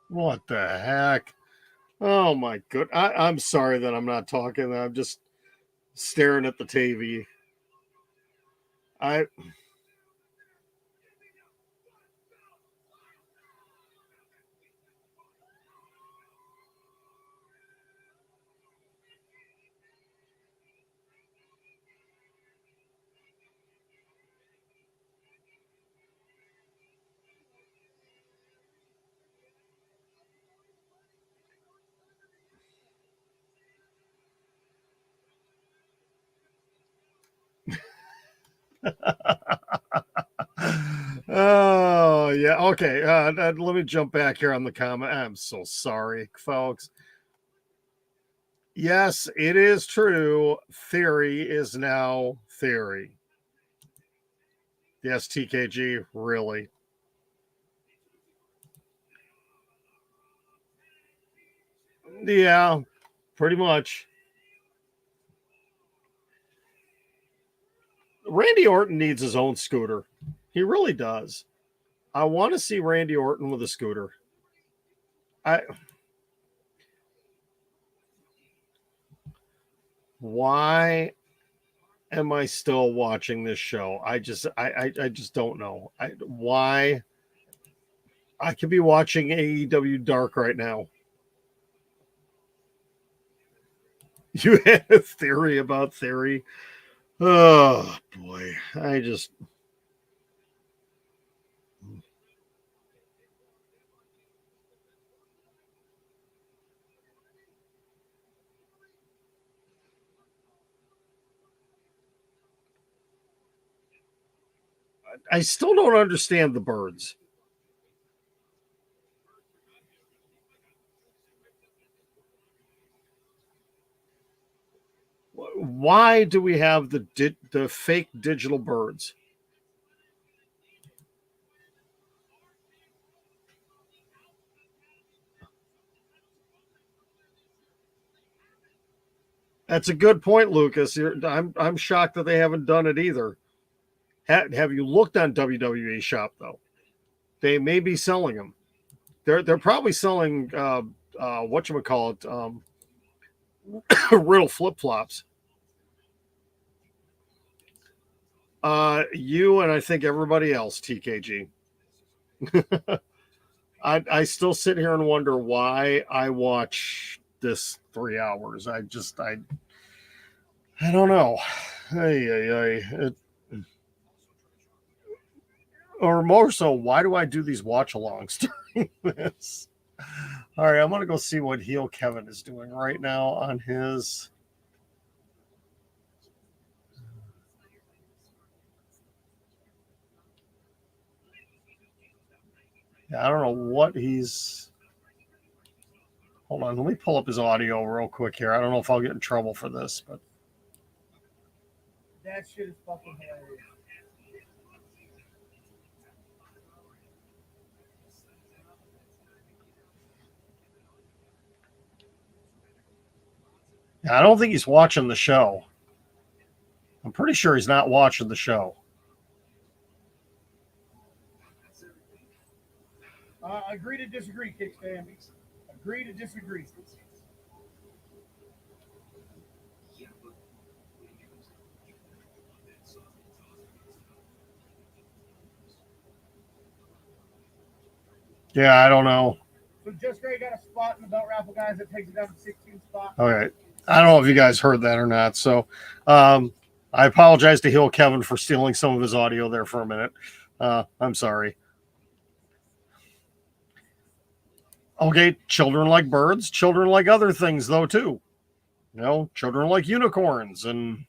What the heck? Oh my good. I'm sorry that I'm not talking. I'm just staring at the TV. I Oh yeah, okay. Let me jump back here on the comment. I'm so sorry, folks. Yes, it is true. Theory is now theory. Yes, TKG, really. Yeah, pretty much. Randy Orton needs his own scooter. He really does. I want to see Randy Orton with a scooter. I Why am I still watching this show? I just don't know. Why I could be watching AEW Dark right now. You had a theory about theory. Oh boy. I still don't understand the birds. Why do we have the fake digital birds? That's a good point, Lucas. I'm shocked that they haven't done it either. Have you looked on WWE Shop though? They may be selling them. They're probably selling whatchamacallit, real flip flops. You and I think everybody else, TKG. I still sit here and wonder why I watch this 3 hours. I don't know. Or more so, why do I do these watch alongs during this? All right, I'm gonna go see what heel Kevin is doing right now on his. I don't know what he's. Hold on, let me pull up his audio real quick here. I don't know if I'll get in trouble for this, but that shit is fucking hilarious. I don't think he's watching the show. I'm pretty sure he's not watching the show. Agree to disagree, Kickstand. Agree to disagree. Yeah, I don't know. So Just Gray got a spot in the belt raffle, guys. That takes it down to 16 spots. Okay. I don't know if you guys heard that or not. So I apologize to Heel Kevin for stealing some of his audio there for a minute. I'm sorry. Okay, children like birds. Children like other things, though, too. You know, children like unicorns. And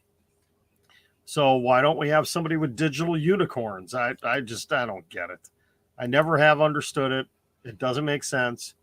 so why don't we have somebody with digital unicorns? I don't get it. I never have understood it. It doesn't make sense.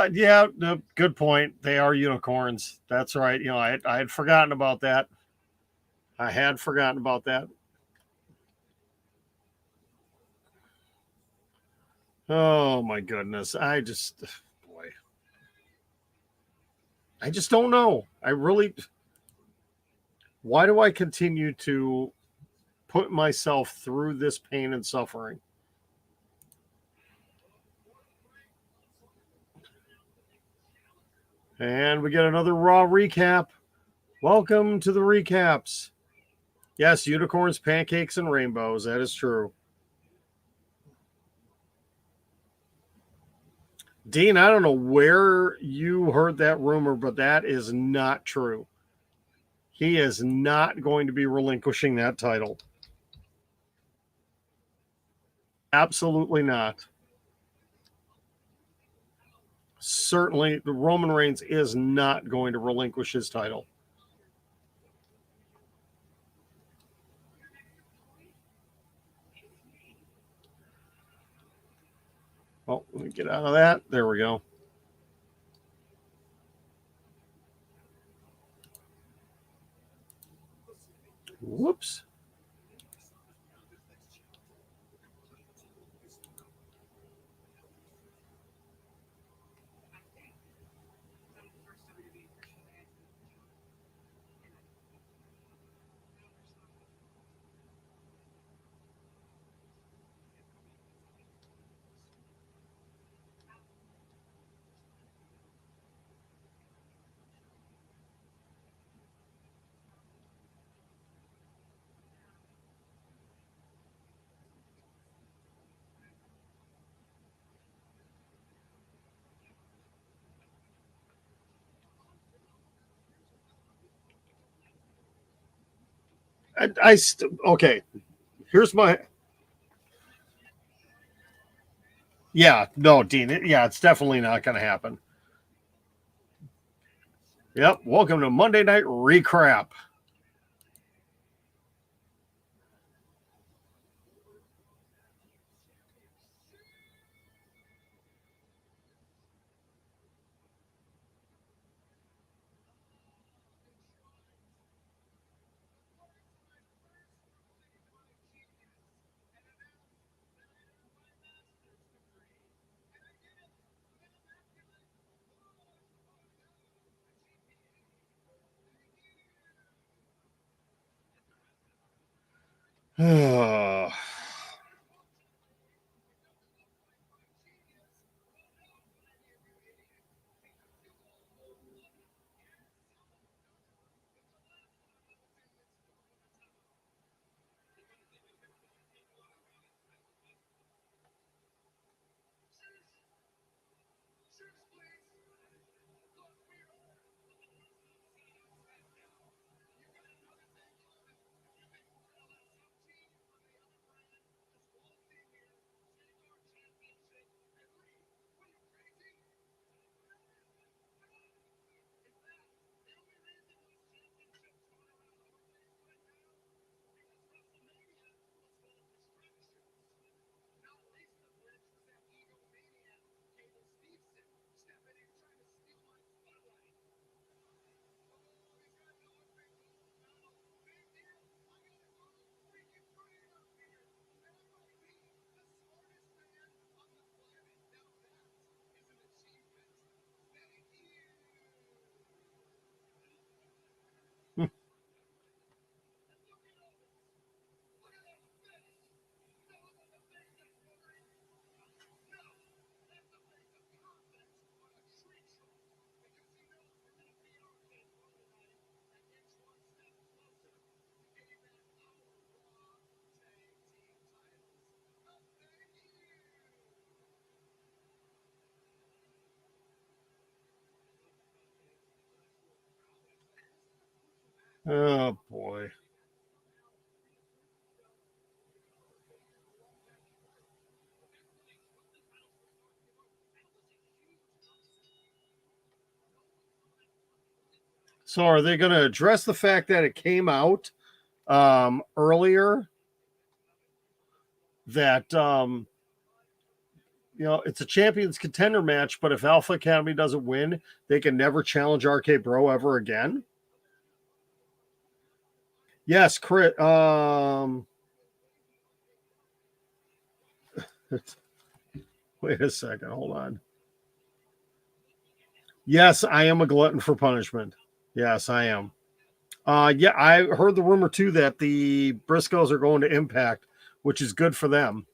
Yeah, no, good point. They are unicorns. That's right. You know, I had forgotten about that. I had forgotten about that. Oh my goodness. Boy, I just don't know. I really, why do I continue to put myself through this pain and suffering? And we get another Raw recap. Welcome to the recaps. Yes, unicorns, pancakes, and rainbows. That is true. Dean, I don't know where you heard that rumor, but that is not true. He is not going to be relinquishing that title. Absolutely not. Certainly, the Roman Reigns is not going to relinquish his title. Well, let me get out of that. There we go. Whoops. Okay. Here's my. Yeah, no, Dean. It's definitely not going to happen. Yep. Welcome to Monday Night Recrap. Oh boy. So are they going to address the fact that it came out earlier that it's a champions contender match, but if Alpha Academy doesn't win, they can never challenge RK Bro ever again? Yes, Chris. Wait a second. Hold on. Yes, I am a glutton for punishment. Yes, I am. Yeah, I heard the rumor too that the Briscoes are going to Impact, which is good for them.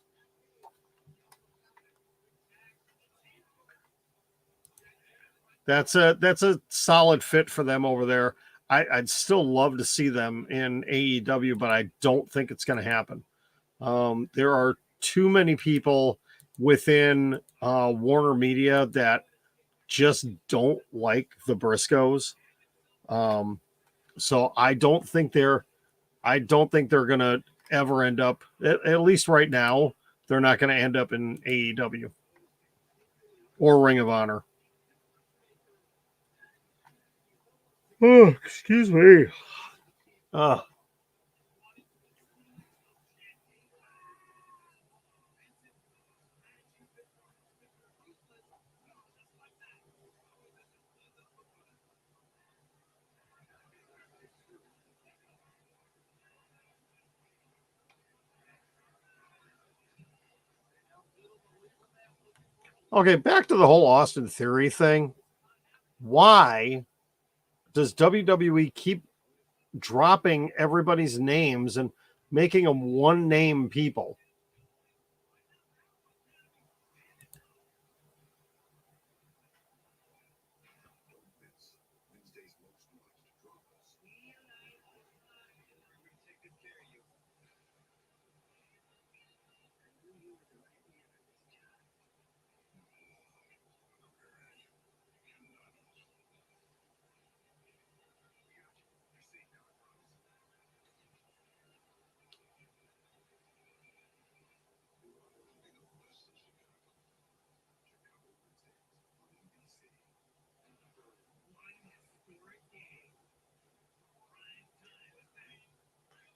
That's a solid fit for them over there. I'd still love to see them in AEW, but I don't think it's going to happen. There are too many people within Warner Media that just don't like the Briscoes. So I don't think they're gonna ever end up, at least right now, they're not gonna end up in AEW or Ring of Honor. Oh, excuse me. Okay, back to the whole Austin Theory thing. Why does WWE keep dropping everybody's names and making them one name people?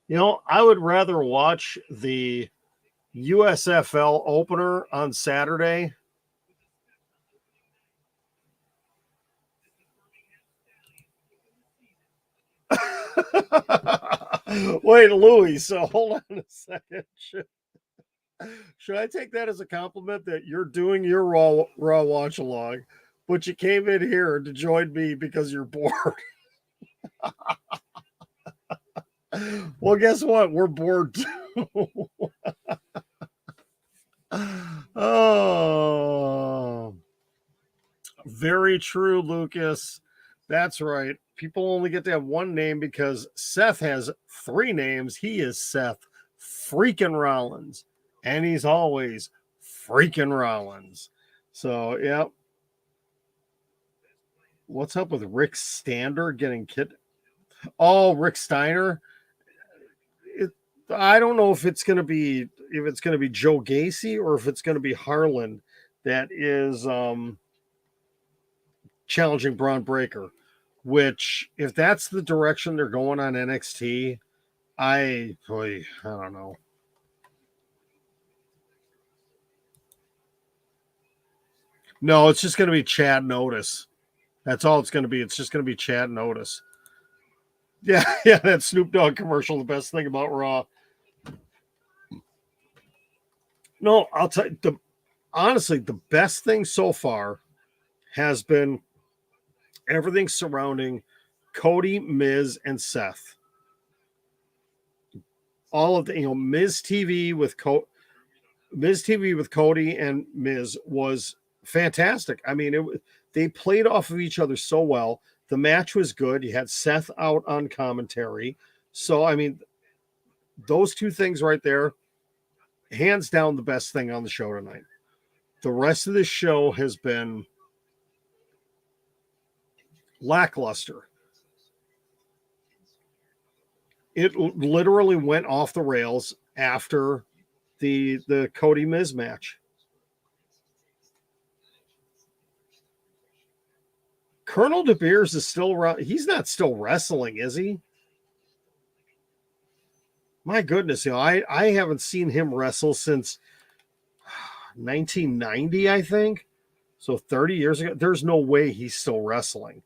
I would rather watch the USFL opener on Saturday. Wait, Louis, so hold on a second. Should I take that as a compliment that you're doing your raw watch along, but you came in here to join me because you're bored? Well, guess what? We're bored too. Oh, very true, Lucas. That's right. People only get to have one name because Seth has three names. He is Seth freaking Rollins, and he's always freaking Rollins. So, yeah. What's up with Rick Stander getting kid? Oh, Rick Steiner. I don't know if it's going to be Joe Gacy or if it's going to be Harlan that is challenging Braun Breaker. Which, if that's the direction they're going on NXT, I don't know. No, it's just going to be Chad Notice. That's all it's going to be. It's just going to be Chad Notice. Yeah, yeah, that Snoop Dogg commercial, the best thing about Raw. No, I'll tell you, honestly, the best thing so far has been everything surrounding Cody, Miz, and Seth. All of the, Miz TV with Cody and Miz was fantastic. I mean, they played off of each other so well. The match was good. You had Seth out on commentary. So, I mean, those two things right there, hands down the best thing on the show tonight. The rest of the show has been lackluster. It literally went off the rails after the Cody Miz match. Colonel De Beers is still around. He's not still wrestling, is he? My goodness, I haven't seen him wrestle since 1990, I think. So 30 years ago. There's no way he's still wrestling.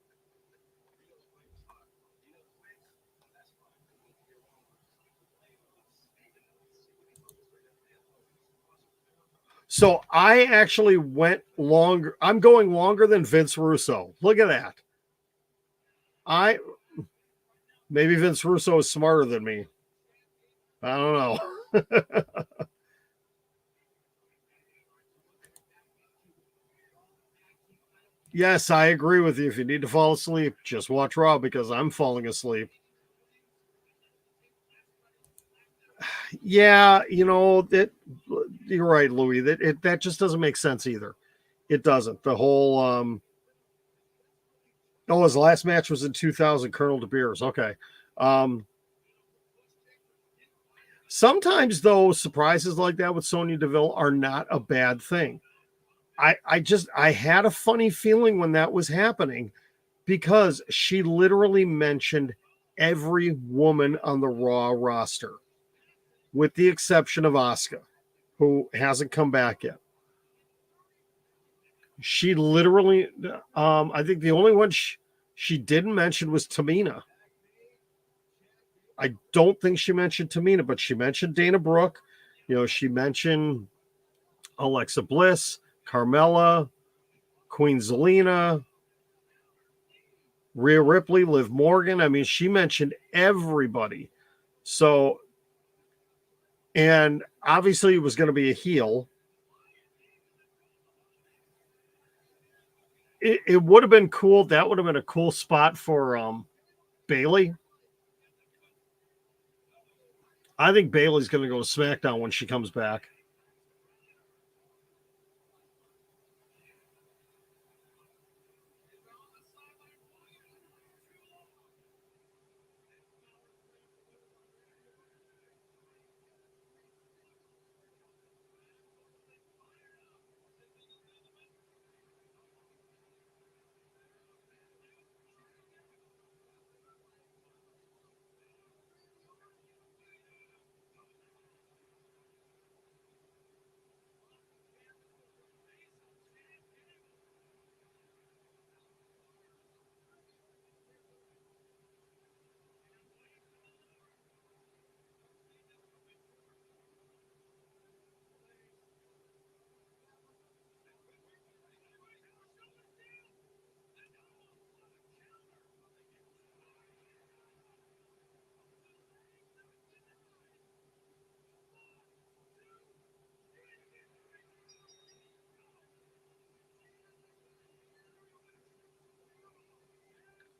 So I actually went longer. I'm going longer than Vince Russo. Look at that. I Maybe Vince Russo is smarter than me. I don't know. Yes, I agree with you. If you need to fall asleep, just watch Raw because I'm falling asleep. Yeah, that you're right, Louis. That just doesn't make sense either. It doesn't. The whole his last match was in 2000, Colonel De Beers. Okay. Um Sometimes though, surprises like that with Sonya Deville are not a bad thing. I had a funny feeling when that was happening because she literally mentioned every woman on the Raw roster, with the exception of Asuka, who hasn't come back yet. She literally, I think the only one she didn't mention was Tamina. I don't think she mentioned Tamina, but she mentioned Dana Brooke. She mentioned Alexa Bliss, Carmella, Queen Zelina, Rhea Ripley, Liv Morgan. I mean, she mentioned everybody. So, and obviously it was going to be a heel. It would have been cool. That would have been a cool spot for Bayley. I think Bayley's going to go to SmackDown when she comes back.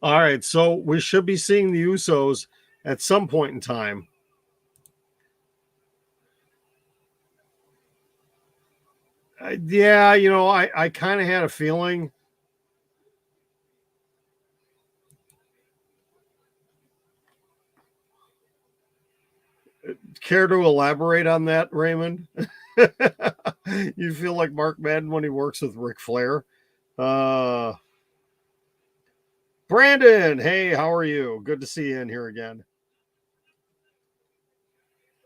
All right, so we should be seeing the Usos at some point in time. Yeah, I kind of had a feeling. Care to elaborate on that, Raymond? You feel like Mark Madden when he works with Ric Flair? Brandon, hey, how are you? Good to see you in here again.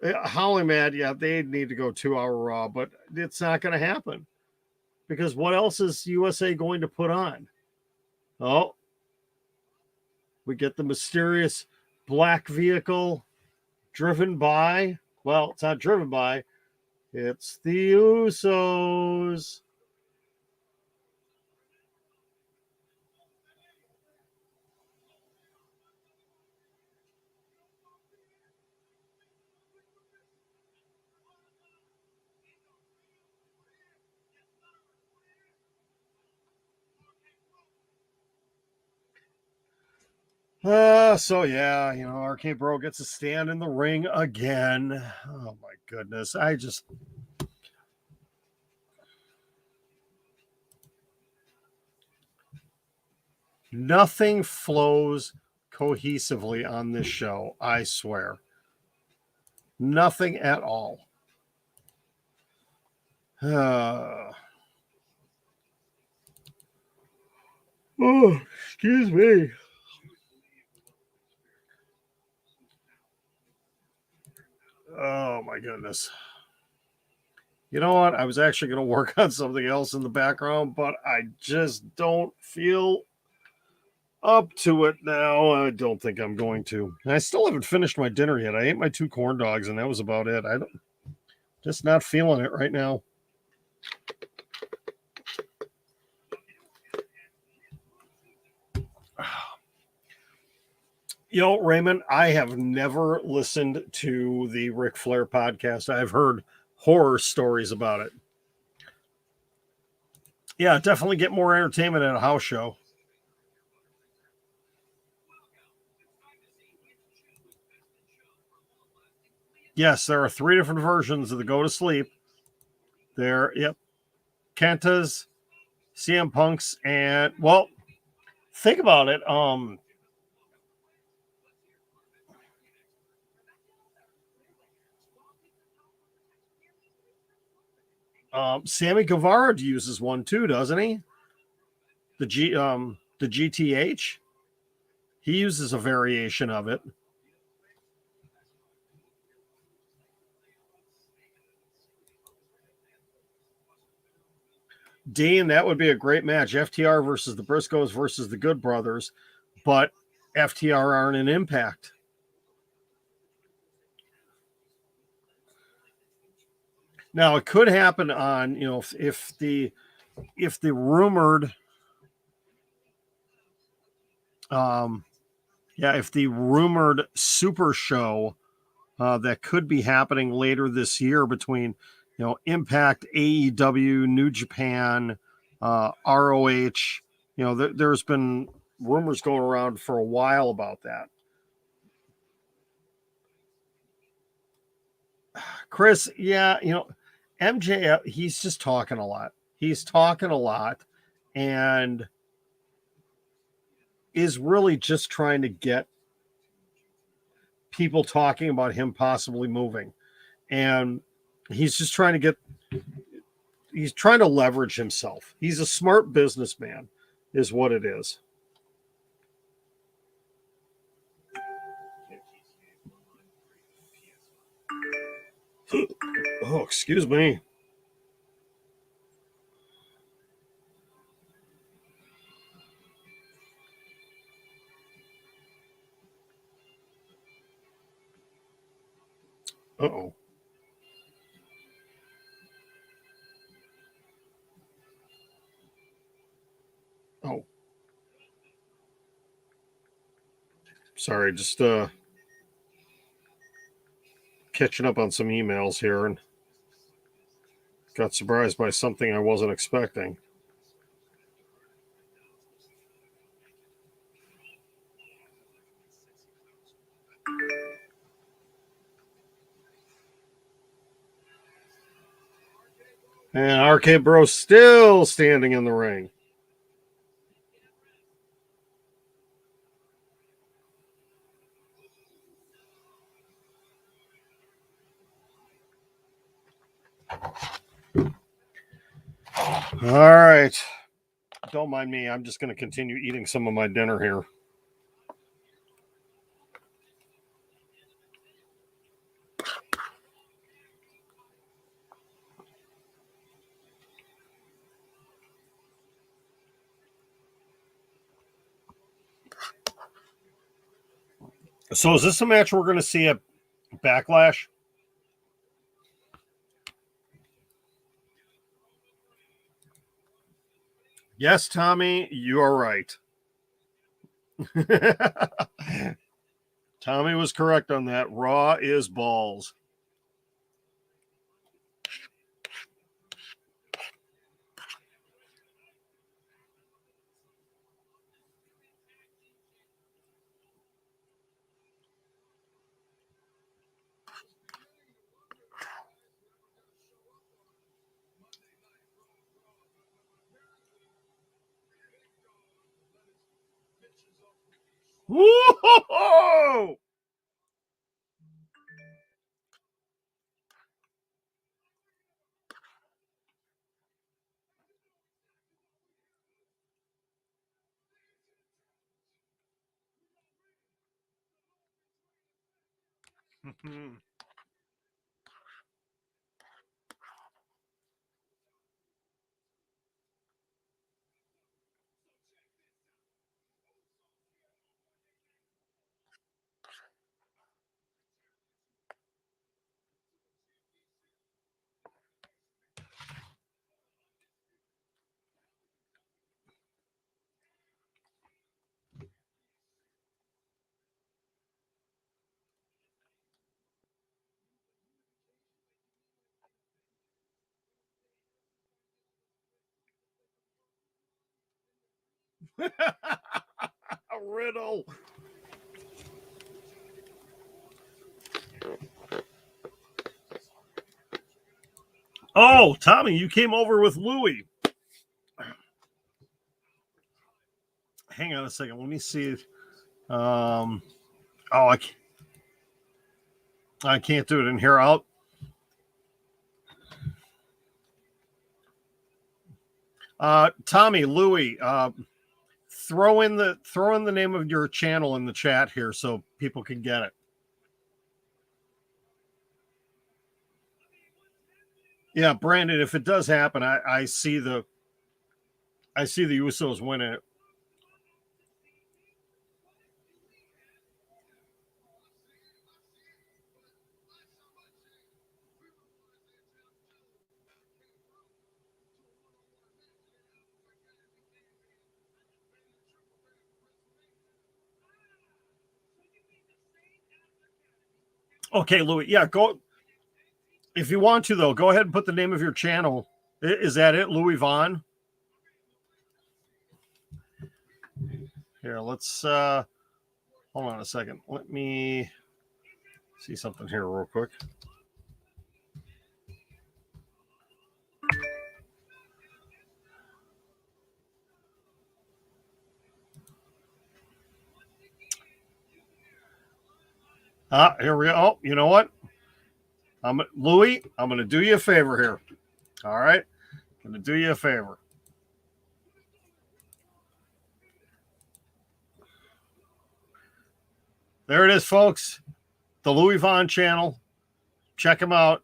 Holly Mad, yeah, they need to go 2-hour Raw, but it's not going to happen because what else is USA going to put on? Oh, we get the mysterious black vehicle driven by, well, it's not driven by, it's the Usos. So yeah, Arcade Bro gets a stand in the ring again. Oh my goodness. Nothing flows cohesively on this show, I swear. Nothing at all. Oh, excuse me. Oh my goodness. You know what? I was actually going to work on something else in the background, but I just don't feel up to it now. I don't think I'm going to. I still haven't finished my dinner yet. I ate my 2 corn dogs, and that was about it. I don't just not feeling it right now. Raymond, I have never listened to the Ric Flair podcast. I've heard horror stories about it. Yeah, definitely get more entertainment at a house show. Yes, there are 3 different versions of the Go to Sleep. There, yep, Kenta's, CM Punk's, and well, think about it. Sammy Guevara uses one too, doesn't he? The GTH. He uses a variation of it. Dean, that would be a great match. FTR versus the Briscoes versus the Good Brothers, but FTR aren't an Impact. Now it could happen on if the rumored if the rumored Super Show that could be happening later this year between Impact, AEW, New Japan, ROH. There's been rumors going around for a while about that. Chris, yeah, MJF, he's just talking a lot. He's talking a lot and is really just trying to get people talking about him possibly moving. And he's just trying to he's trying to leverage himself. He's a smart businessman, is what it is. Oh, excuse me. Uh-oh. Oh, sorry. Just catching up on some emails here and got surprised by something I wasn't expecting. And RK Bro still standing in the ring. All right. Don't mind me. I'm just going to continue eating some of my dinner here. So is this a match we're going to see at Backlash? Yes, Tommy, you are right. Tommy was correct on that. Raw is balls. Whoa! A riddle. Oh, Tommy, you came over with Louie. Hang on a second. Let me see. Oh, I can't do it in here. Tommy, Louie, throw in the name of your channel in the chat here so people can get it. Yeah, Brandon, if it does happen, I see the Usos winning it. Okay, Louis. Yeah, go. If you want to, though, go ahead and put the name of your channel. Is that it, Louis Vaughn? Here, let's hold on a second. Let me see something here real quick. Here we go. Oh, you know what? Louis, I'm going to do you a favor here. All right? I'm going to do you a favor. There it is, folks. The Louis Vaughn channel. Check him out.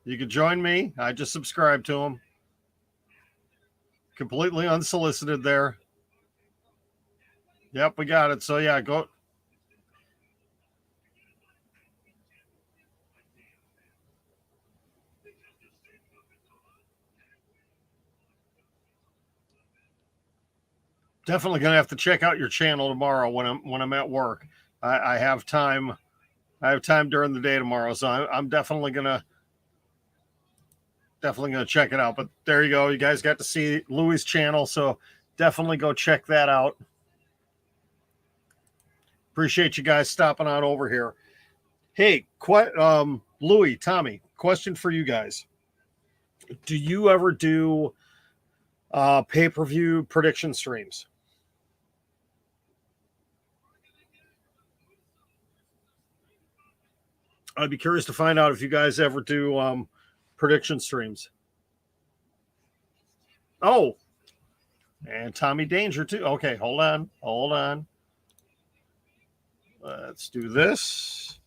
You can join me. I just subscribed to him. Completely unsolicited there. Yep, we got it. So, yeah, go. Definitely going to have to check out your channel tomorrow when I'm at work. I have time. I have time during the day tomorrow, so I'm definitely gonna check it out. But there you go. You guys got to see Louis' channel, so definitely go check that out. Appreciate you guys stopping on over here. Hey, Louis, Tommy, question for you guys. Do you ever do pay-per-view prediction streams? I'd be curious to find out if you guys ever do prediction streams. Oh, and Tommy Danger too. Okay, hold on. Let's do this.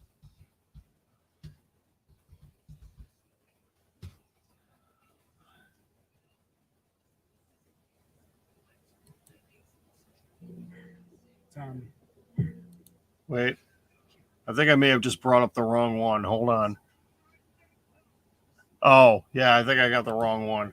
Tommy. Wait, I think I may have just brought up the wrong one. Hold on. Oh, yeah, I think I got the wrong one.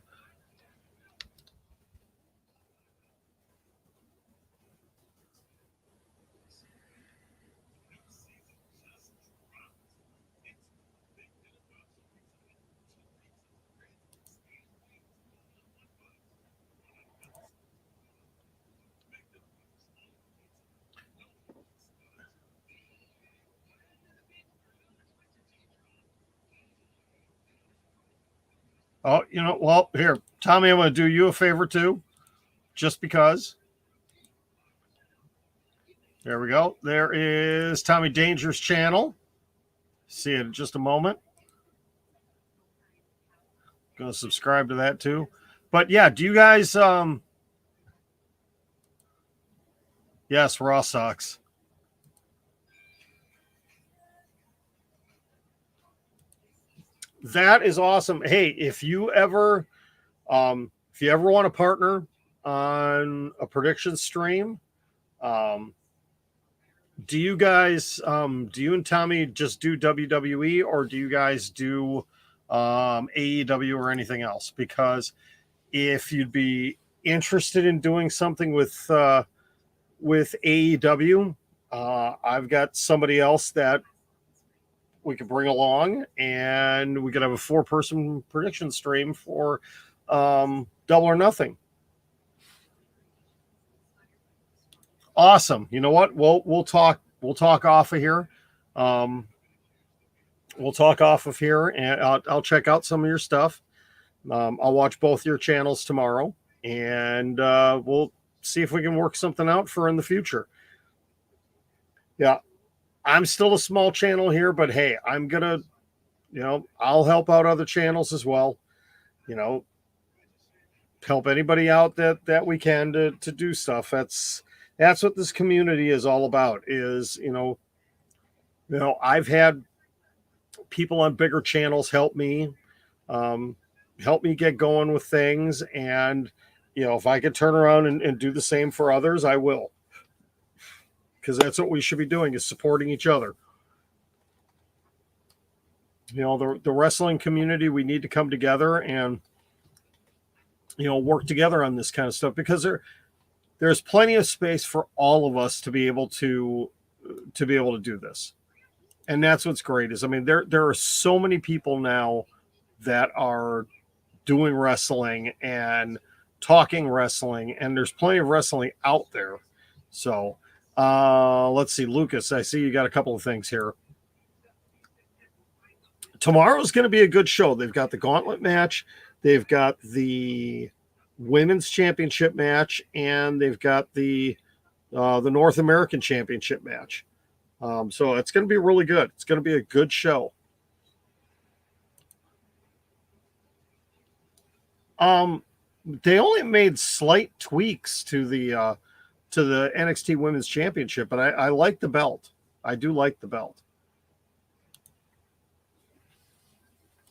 Oh, well, here, Tommy, I'm going to do you a favor too, just because. There we go. There is Tommy Danger's channel. See it in just a moment. Going to subscribe to that too. But yeah, do you guys yes, Raw sucks. That is awesome. Hey, if you ever want to partner on a prediction stream, do you guys do you and Tommy just do WWE, or do you guys do AEW or anything else? Because if you'd be interested in doing something with AEW, I've got somebody else that we could bring along, and we could have a 4-person prediction stream for Double or Nothing. Awesome. You know what? We'll talk off of here. We'll talk off of here, and I'll check out some of your stuff. I'll watch both your channels tomorrow, and we'll see if we can work something out for in the future. Yeah, I'm still a small channel here, but hey, I'm gonna, I'll help out other channels as well. Help anybody out that we can to do stuff. That's what this community is all about. Is I've had people on bigger channels help me get going with things, and if I could turn around and do the same for others, I will, because that's what we should be doing, is supporting each other. The wrestling community, we need to come together and work together on this kind of stuff, because there's plenty of space for all of us to be able to do this. And that's what's great is, there are so many people now that are doing wrestling and talking wrestling, and there's plenty of wrestling out there. So let's see, Lucas, I see you got a couple of things here. Tomorrow's going to be a good show. They've got the gauntlet match, they've got the women's championship match, and they've got the North American championship match. So it's going to be really good. It's going to be a good show. They only made slight tweaks to the NXT Women's Championship, but I like the belt. I do like the belt.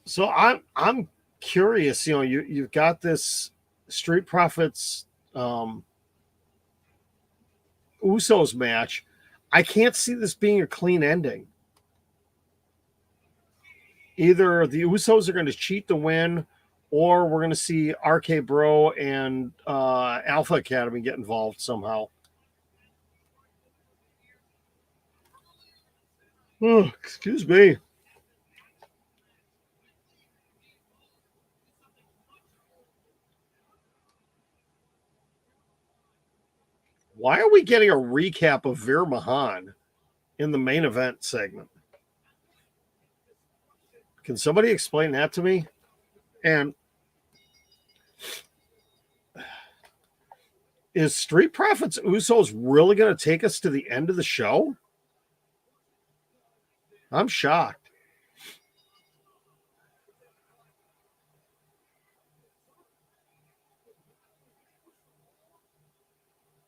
So I'm curious. You've got this Street Profits Usos match. I can't see this being a clean ending. Either the Usos are going to cheat to win, or we're going to see RK Bro and Alpha Academy get involved somehow. Oh, excuse me. Why are we getting a recap of Veer Mahan? in the main event segment. Can somebody explain that to me? And is Street Profits Usos really going to take us to the end of the show? I'm shocked.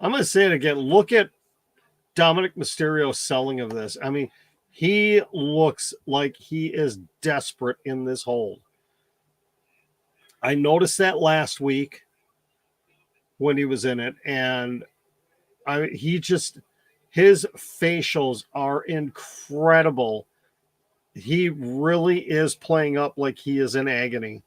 I'm going to say it again. Look at Dominic Mysterio's selling of this. I mean, he looks like he is desperate in this hold. I noticed that last week when he was in it, and his facials are incredible. He really is playing up like he is in agony.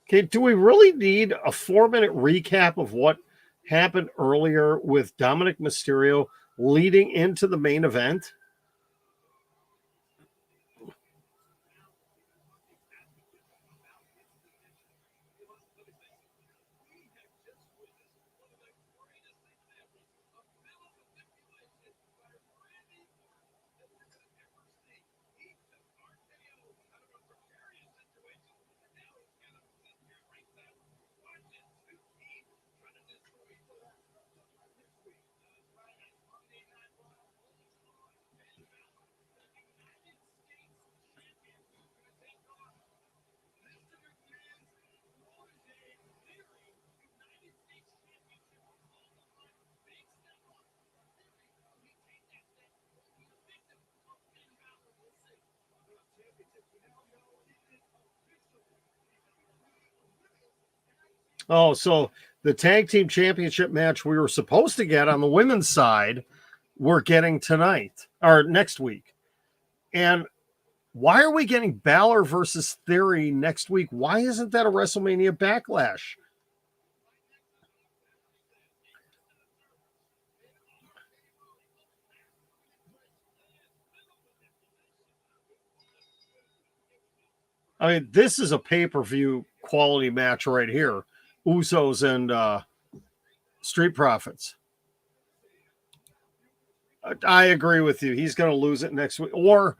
Okay, do we really need a 4-minute recap of what happened earlier with Dominic Mysterio leading into the main event? Oh, so the tag team championship match we were supposed to get on the women's side, we're getting tonight or next week. And why are we getting Balor versus Theory next week? Why isn't that a WrestleMania Backlash? I mean, this is a pay-per-view quality match right here. Usos and Street Profits. I agree with you. He's going to lose it next week. Or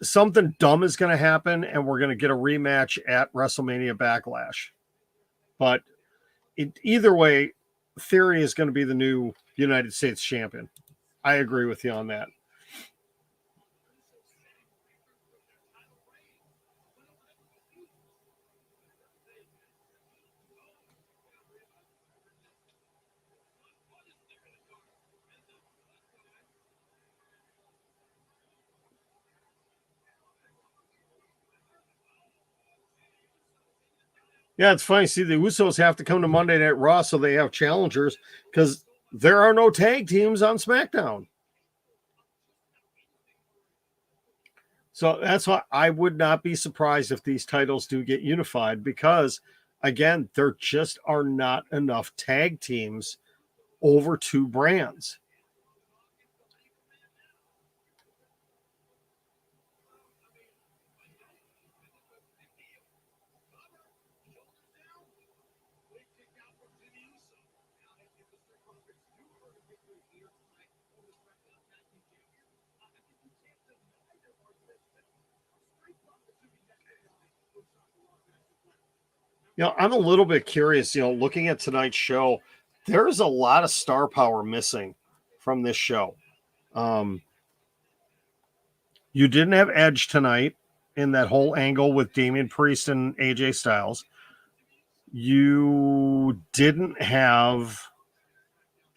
something dumb is going to happen, and we're going to get a rematch at WrestleMania Backlash. But either way, Theory is going to be the new United States champion. I agree with you on that. Yeah, it's funny. See, the Usos have to come to Monday Night Raw so they have challengers because there are no tag teams on SmackDown. So that's why I would not be surprised if these titles do get unified because, again, there just are not enough tag teams over two brands. I'm a little bit curious, looking at tonight's show, there's a lot of star power missing from this show. You didn't have Edge tonight in that whole angle with Damian Priest and AJ Styles. You didn't have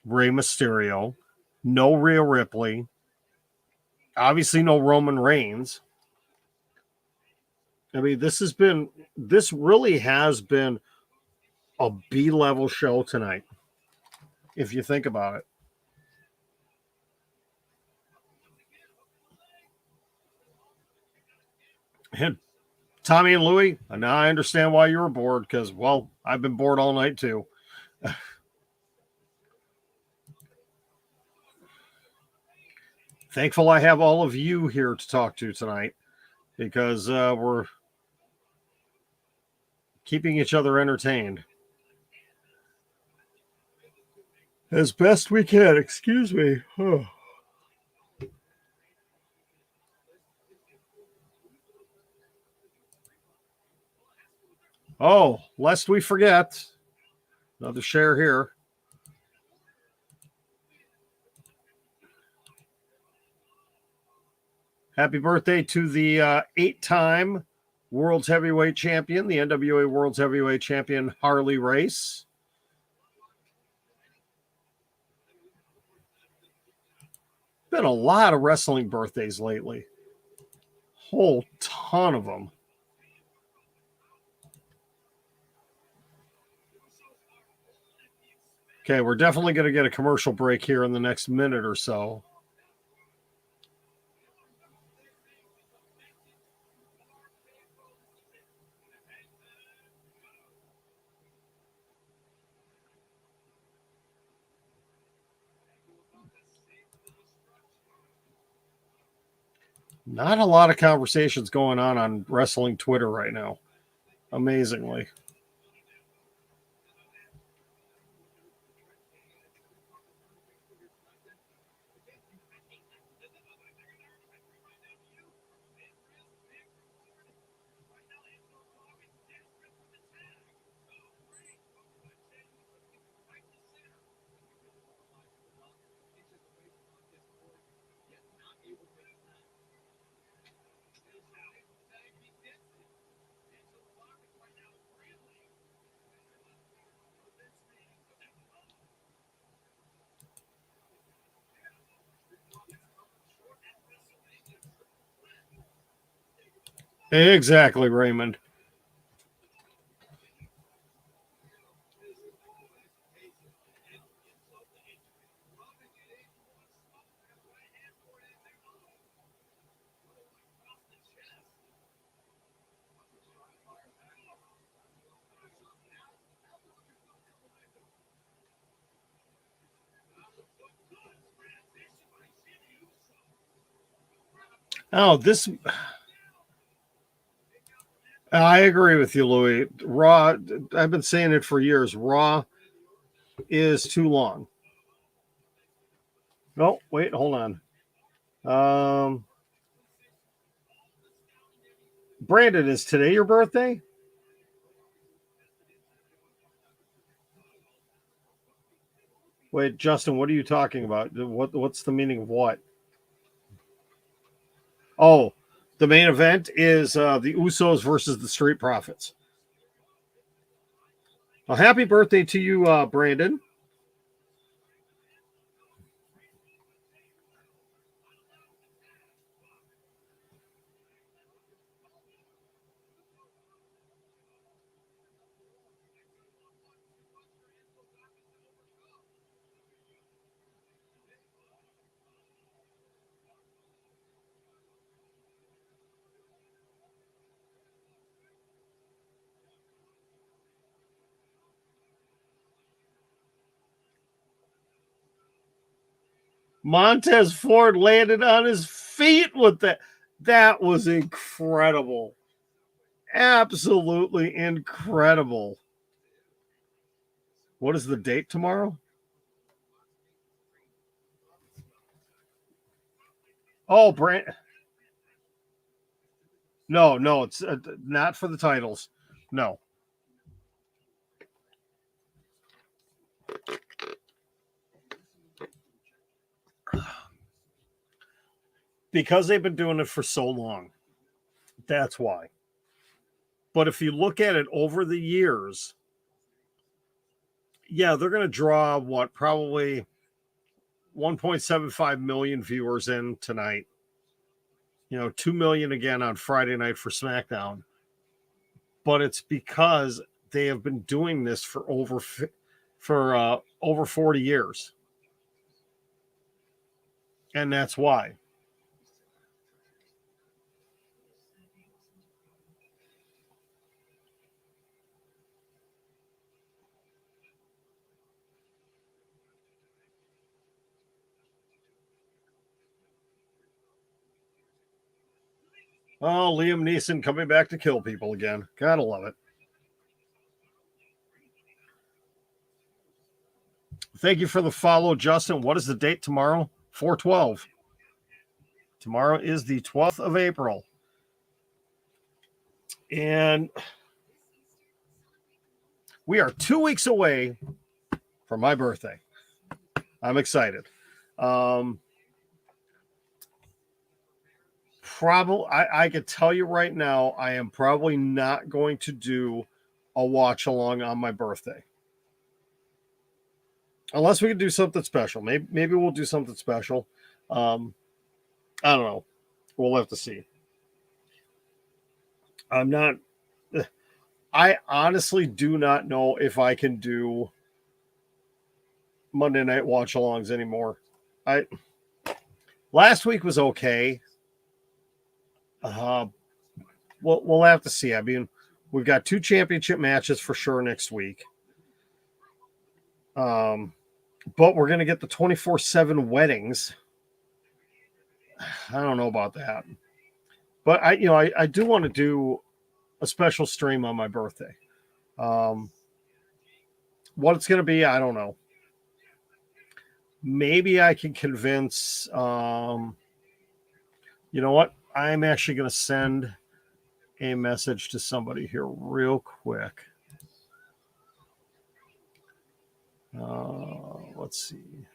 Rey Mysterio, no Rhea Ripley, obviously no Roman Reigns. I mean, this really has been a B-level show tonight, if you think about it. And Tommy and Louie, now I understand why you were bored because, well, I've been bored all night too. thankful I have all of you here to talk to tonight because we're keeping each other entertained as best we can. Excuse me. Oh, lest we forget, another share here. Happy birthday to the 8-time World's Heavyweight Champion, the NWA World's Heavyweight Champion, Harley Race. Been a lot of wrestling birthdays lately. Whole ton of them. Okay, we're definitely going to get a commercial break here in the next minute or so. Not a lot of conversations going on wrestling Twitter right now, amazingly. Exactly, Raymond. Oh, this. I agree with you, Louis. Raw, I've been saying it for years. Raw is too long. No, wait, hold on. Brandon, is today your birthday? Wait, Justin, what are you talking about? What's the meaning of what? Oh, the main event is the Usos versus the Street Profits. Well, happy birthday to you, Brandon. Montez Ford landed on his feet with that. That was incredible. Absolutely incredible. What is the date tomorrow? Oh, Brand. No, it's not for the titles. No. Because they've been doing it for so long. That's why. But if you look at it over the years, yeah, they're going to draw what, probably 1.75 million viewers in tonight. 2 million again on Friday night for SmackDown. But it's because they have been doing this for over 40 years. And that's why. Oh, Liam Neeson coming back to kill people again. Gotta love it. Thank you for the follow, Justin. What is the date tomorrow? 4/12. Tomorrow is the 12th of April. And we are 2 weeks away from my birthday. I'm excited. Probably, I could tell you right now, I am probably not going to do a watch along on my birthday. Unless we can do something special. Maybe we'll do something special. I don't know. We'll have to see. I'm not. I honestly do not know if I can do Monday night watch alongs anymore. I last week was okay. We'll have to see. I mean, we've got 2 championship matches for sure next week. But we're gonna get the 24/7 weddings. I don't know about that, but I do want to do a special stream on my birthday. What it's gonna be, I don't know. Maybe I can convince. You know what? I'm actually gonna send a message to somebody here real quick. Let's see.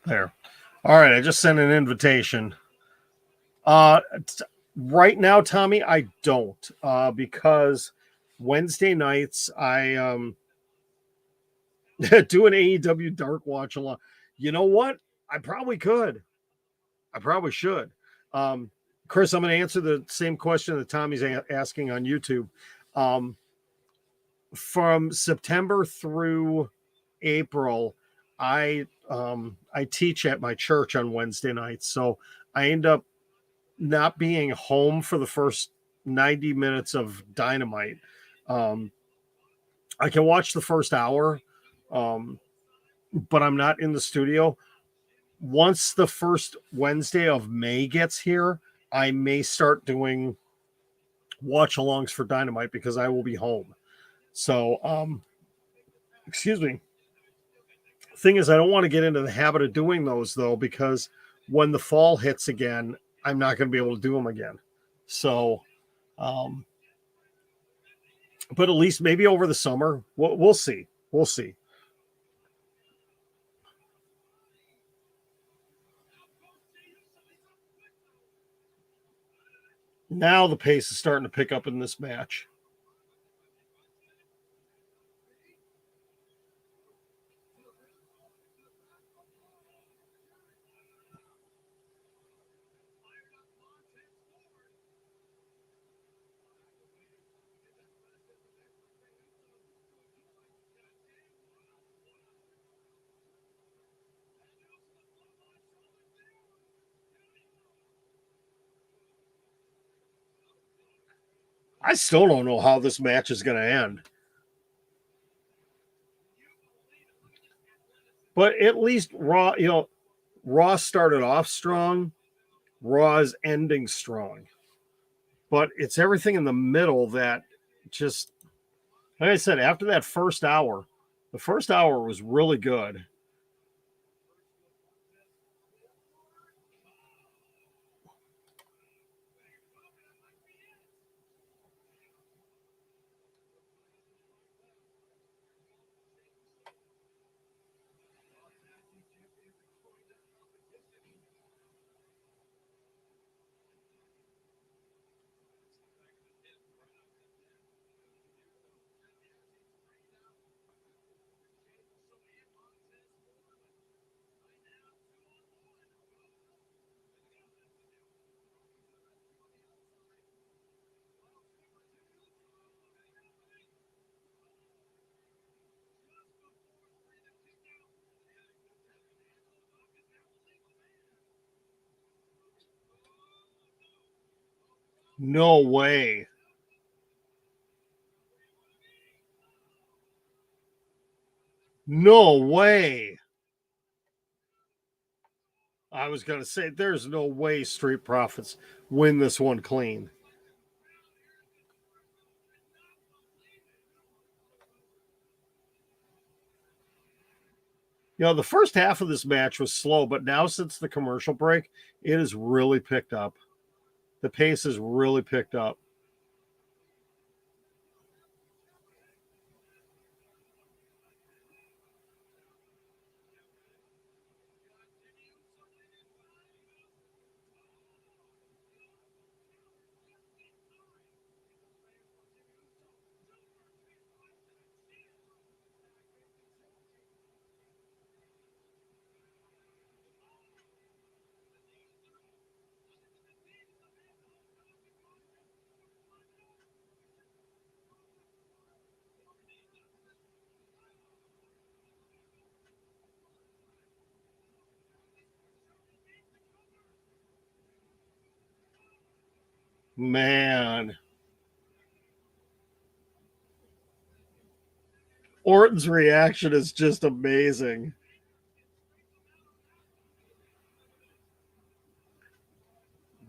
There. All right, I just sent an invitation. Right now, Tommy, I don't because Wednesday nights I do an AEW Dark Watch along. You know what? I probably could. I probably should. Chris, I'm going to answer the same question that Tommy's asking on YouTube. From September through April, I teach at my church on Wednesday nights, so I end up not being home for the first 90 minutes of Dynamite. I can watch the first hour, but I'm not in the studio. Once the first Wednesday of May gets here, I may start doing watch alongs for Dynamite because I will be home. So, excuse me. Thing is, I don't want to get into the habit of doing those though, because when the fall hits again, I'm not going to be able to do them again. So, but at least maybe over the summer, we'll see. We'll see. Now the pace is starting to pick up in this match. I still don't know how this match is going to end. But at least Raw started off strong. Raw is ending strong. But it's everything in the middle that just, like I said, after that first hour, the first hour was really good. No way. No way. I was going to say, there's no way Street Profits win this one clean. You know, the first half of this match was slow, but now since the commercial break, it has really picked up. The pace has really picked up. Man. Orton's reaction is just amazing.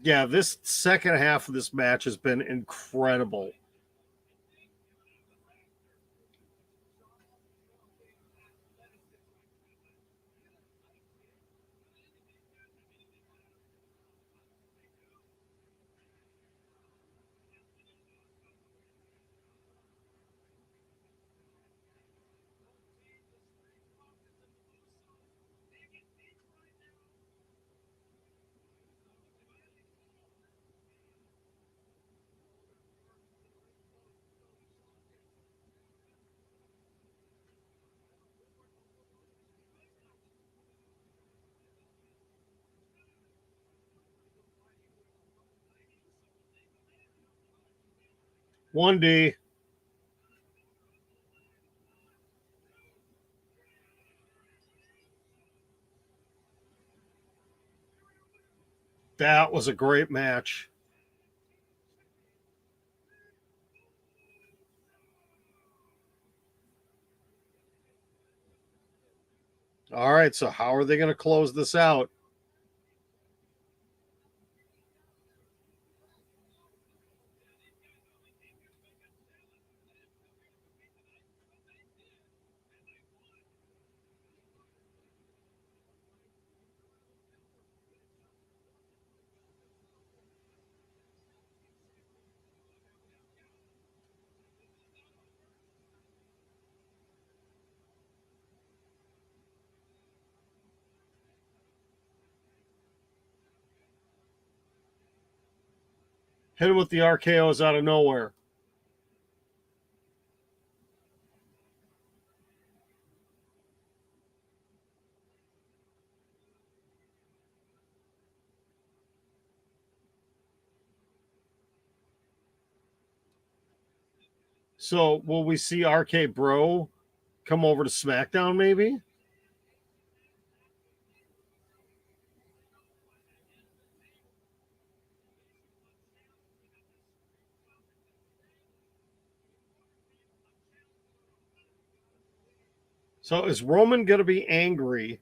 Yeah, this second half of this match has been incredible. One D. That was a great match. All right, so how are they going to close this out? Hit him with the RKO's out of nowhere. So will we see RK Bro come over to SmackDown maybe? So is Roman going to be angry?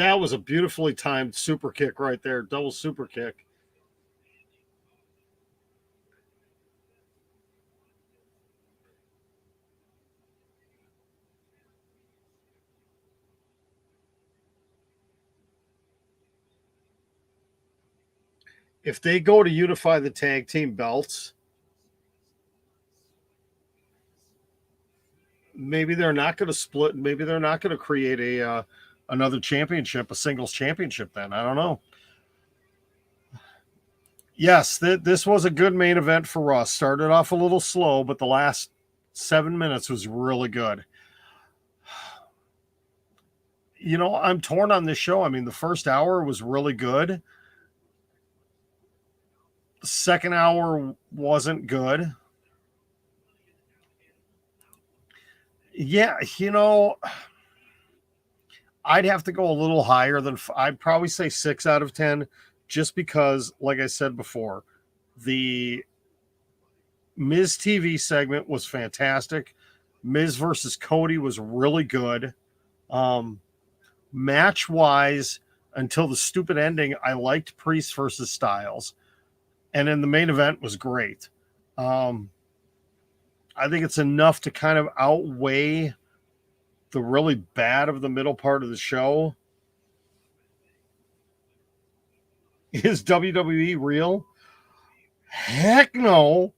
That was a beautifully timed super kick right there, double super kick. If they go to unify the tag team belts, maybe they're not going to split. Maybe they're not going to create a another championship, a singles championship. Then I don't know. Yes, this was a good main event for Raw. Started off a little slow, but the last 7 minutes was really good. You know, I'm torn on this show. I mean, the first hour was really good. The second hour wasn't good. Yeah, you know, I'd have to go a little higher than I'd probably say 6 out of 10, just because, like I said before, the Miz TV segment was fantastic. Miz versus Cody was really good. Match wise, until the stupid ending, I liked Priest versus Styles, and then the main event was great. I think it's enough to kind of outweigh the really bad of the middle part of the show. Is WWE real? Heck no.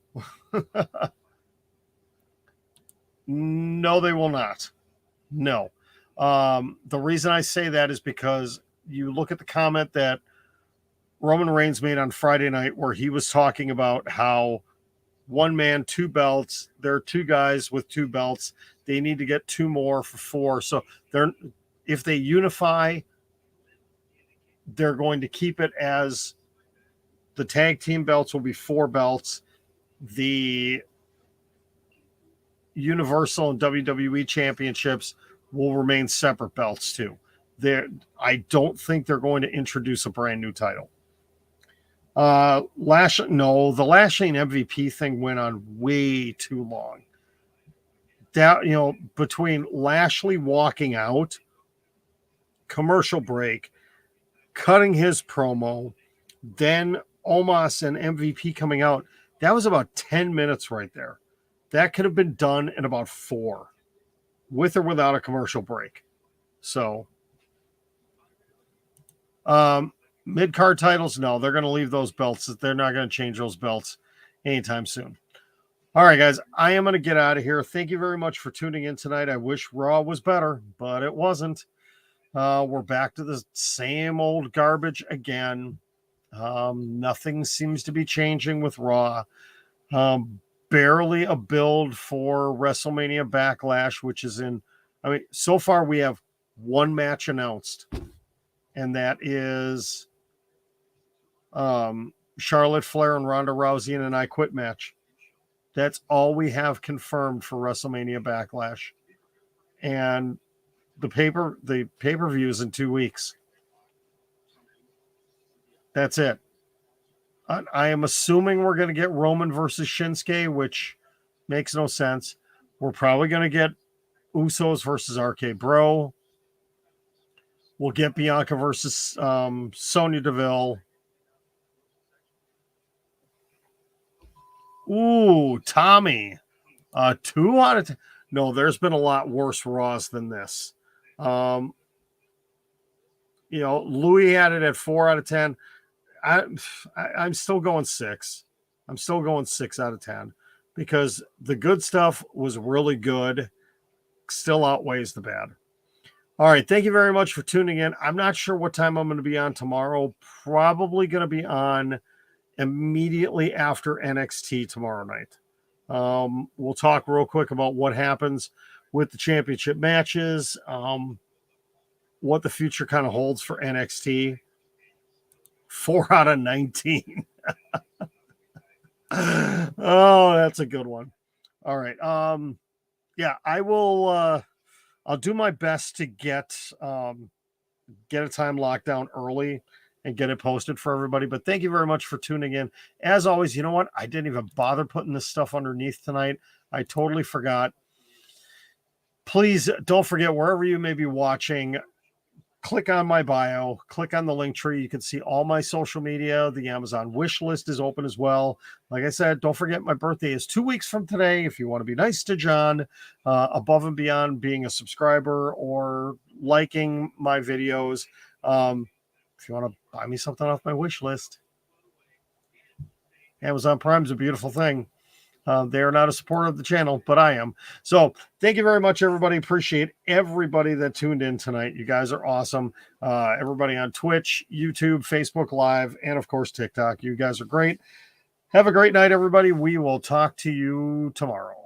No, they will not. No. The reason I say that is because you look at the comment that Roman Reigns made on Friday night where he was talking about how one man, 2 belts. There are 2 guys with 2 belts. They need to get 2 more for 4. So if they unify, they're going to keep it as the tag team belts will be 4 belts. The Universal and WWE championships will remain separate belts too. I don't think they're going to introduce a brand new title. The Lashley and MVP thing went on way too long. That, you know, between Lashley walking out, commercial break, cutting his promo, then Omos and MVP coming out, that was about 10 minutes right there. That could have been done in about 4, with or without a commercial break. So, mid-card titles, no, they're going to leave those belts. They're not going to change those belts anytime soon. All right, guys, I am going to get out of here. Thank you very much for tuning in tonight. I wish Raw was better, but it wasn't. We're back to the same old garbage again. Nothing seems to be changing with Raw. Barely a build for WrestleMania Backlash, which is so far we have 1 match announced, and that is Charlotte Flair and Ronda Rousey in an I Quit match. That's all we have confirmed for WrestleMania Backlash. And the pay-per-view is in 2 weeks. That's it. I am assuming we're going to get Roman versus Shinsuke, which makes no sense. We're probably going to get Usos versus RK Bro. We'll get Bianca versus Sonya Deville. Ooh, Tommy. 2 out of 10. No, there's been a lot worse Raws than this. Louis had it at 4 out of 10. I'm still going 6. I'm still going 6 out of 10 because the good stuff was really good. Still outweighs the bad. All right. Thank you very much for tuning in. I'm not sure what time I'm going to be on tomorrow. Probably going to be on immediately after NXT tomorrow night. We'll talk real quick about what happens with the championship matches, what the future kind of holds for NXT. 4 out of 19. Oh, that's a good one. All right. Yeah, I will. I'll do my best to get a time locked down early and get it posted for everybody. But thank you very much for tuning in. As always, you know what? I didn't even bother putting this stuff underneath tonight. I totally forgot. Please don't forget, wherever you may be watching, click on my bio, click on the link tree. You can see all my social media. The Amazon wish list is open as well. Like I said, don't forget my birthday is 2 weeks from today. If you want to be nice to John, above and beyond being a subscriber or liking my videos, if you want to buy me something off my wish list, Amazon Prime is a beautiful thing. They are not a supporter of the channel, but I am. So thank you very much, everybody. Appreciate everybody that tuned in tonight. You guys are awesome. Everybody on Twitch, YouTube, Facebook Live, and of course, TikTok. You guys are great. Have a great night, everybody. We will talk to you tomorrow.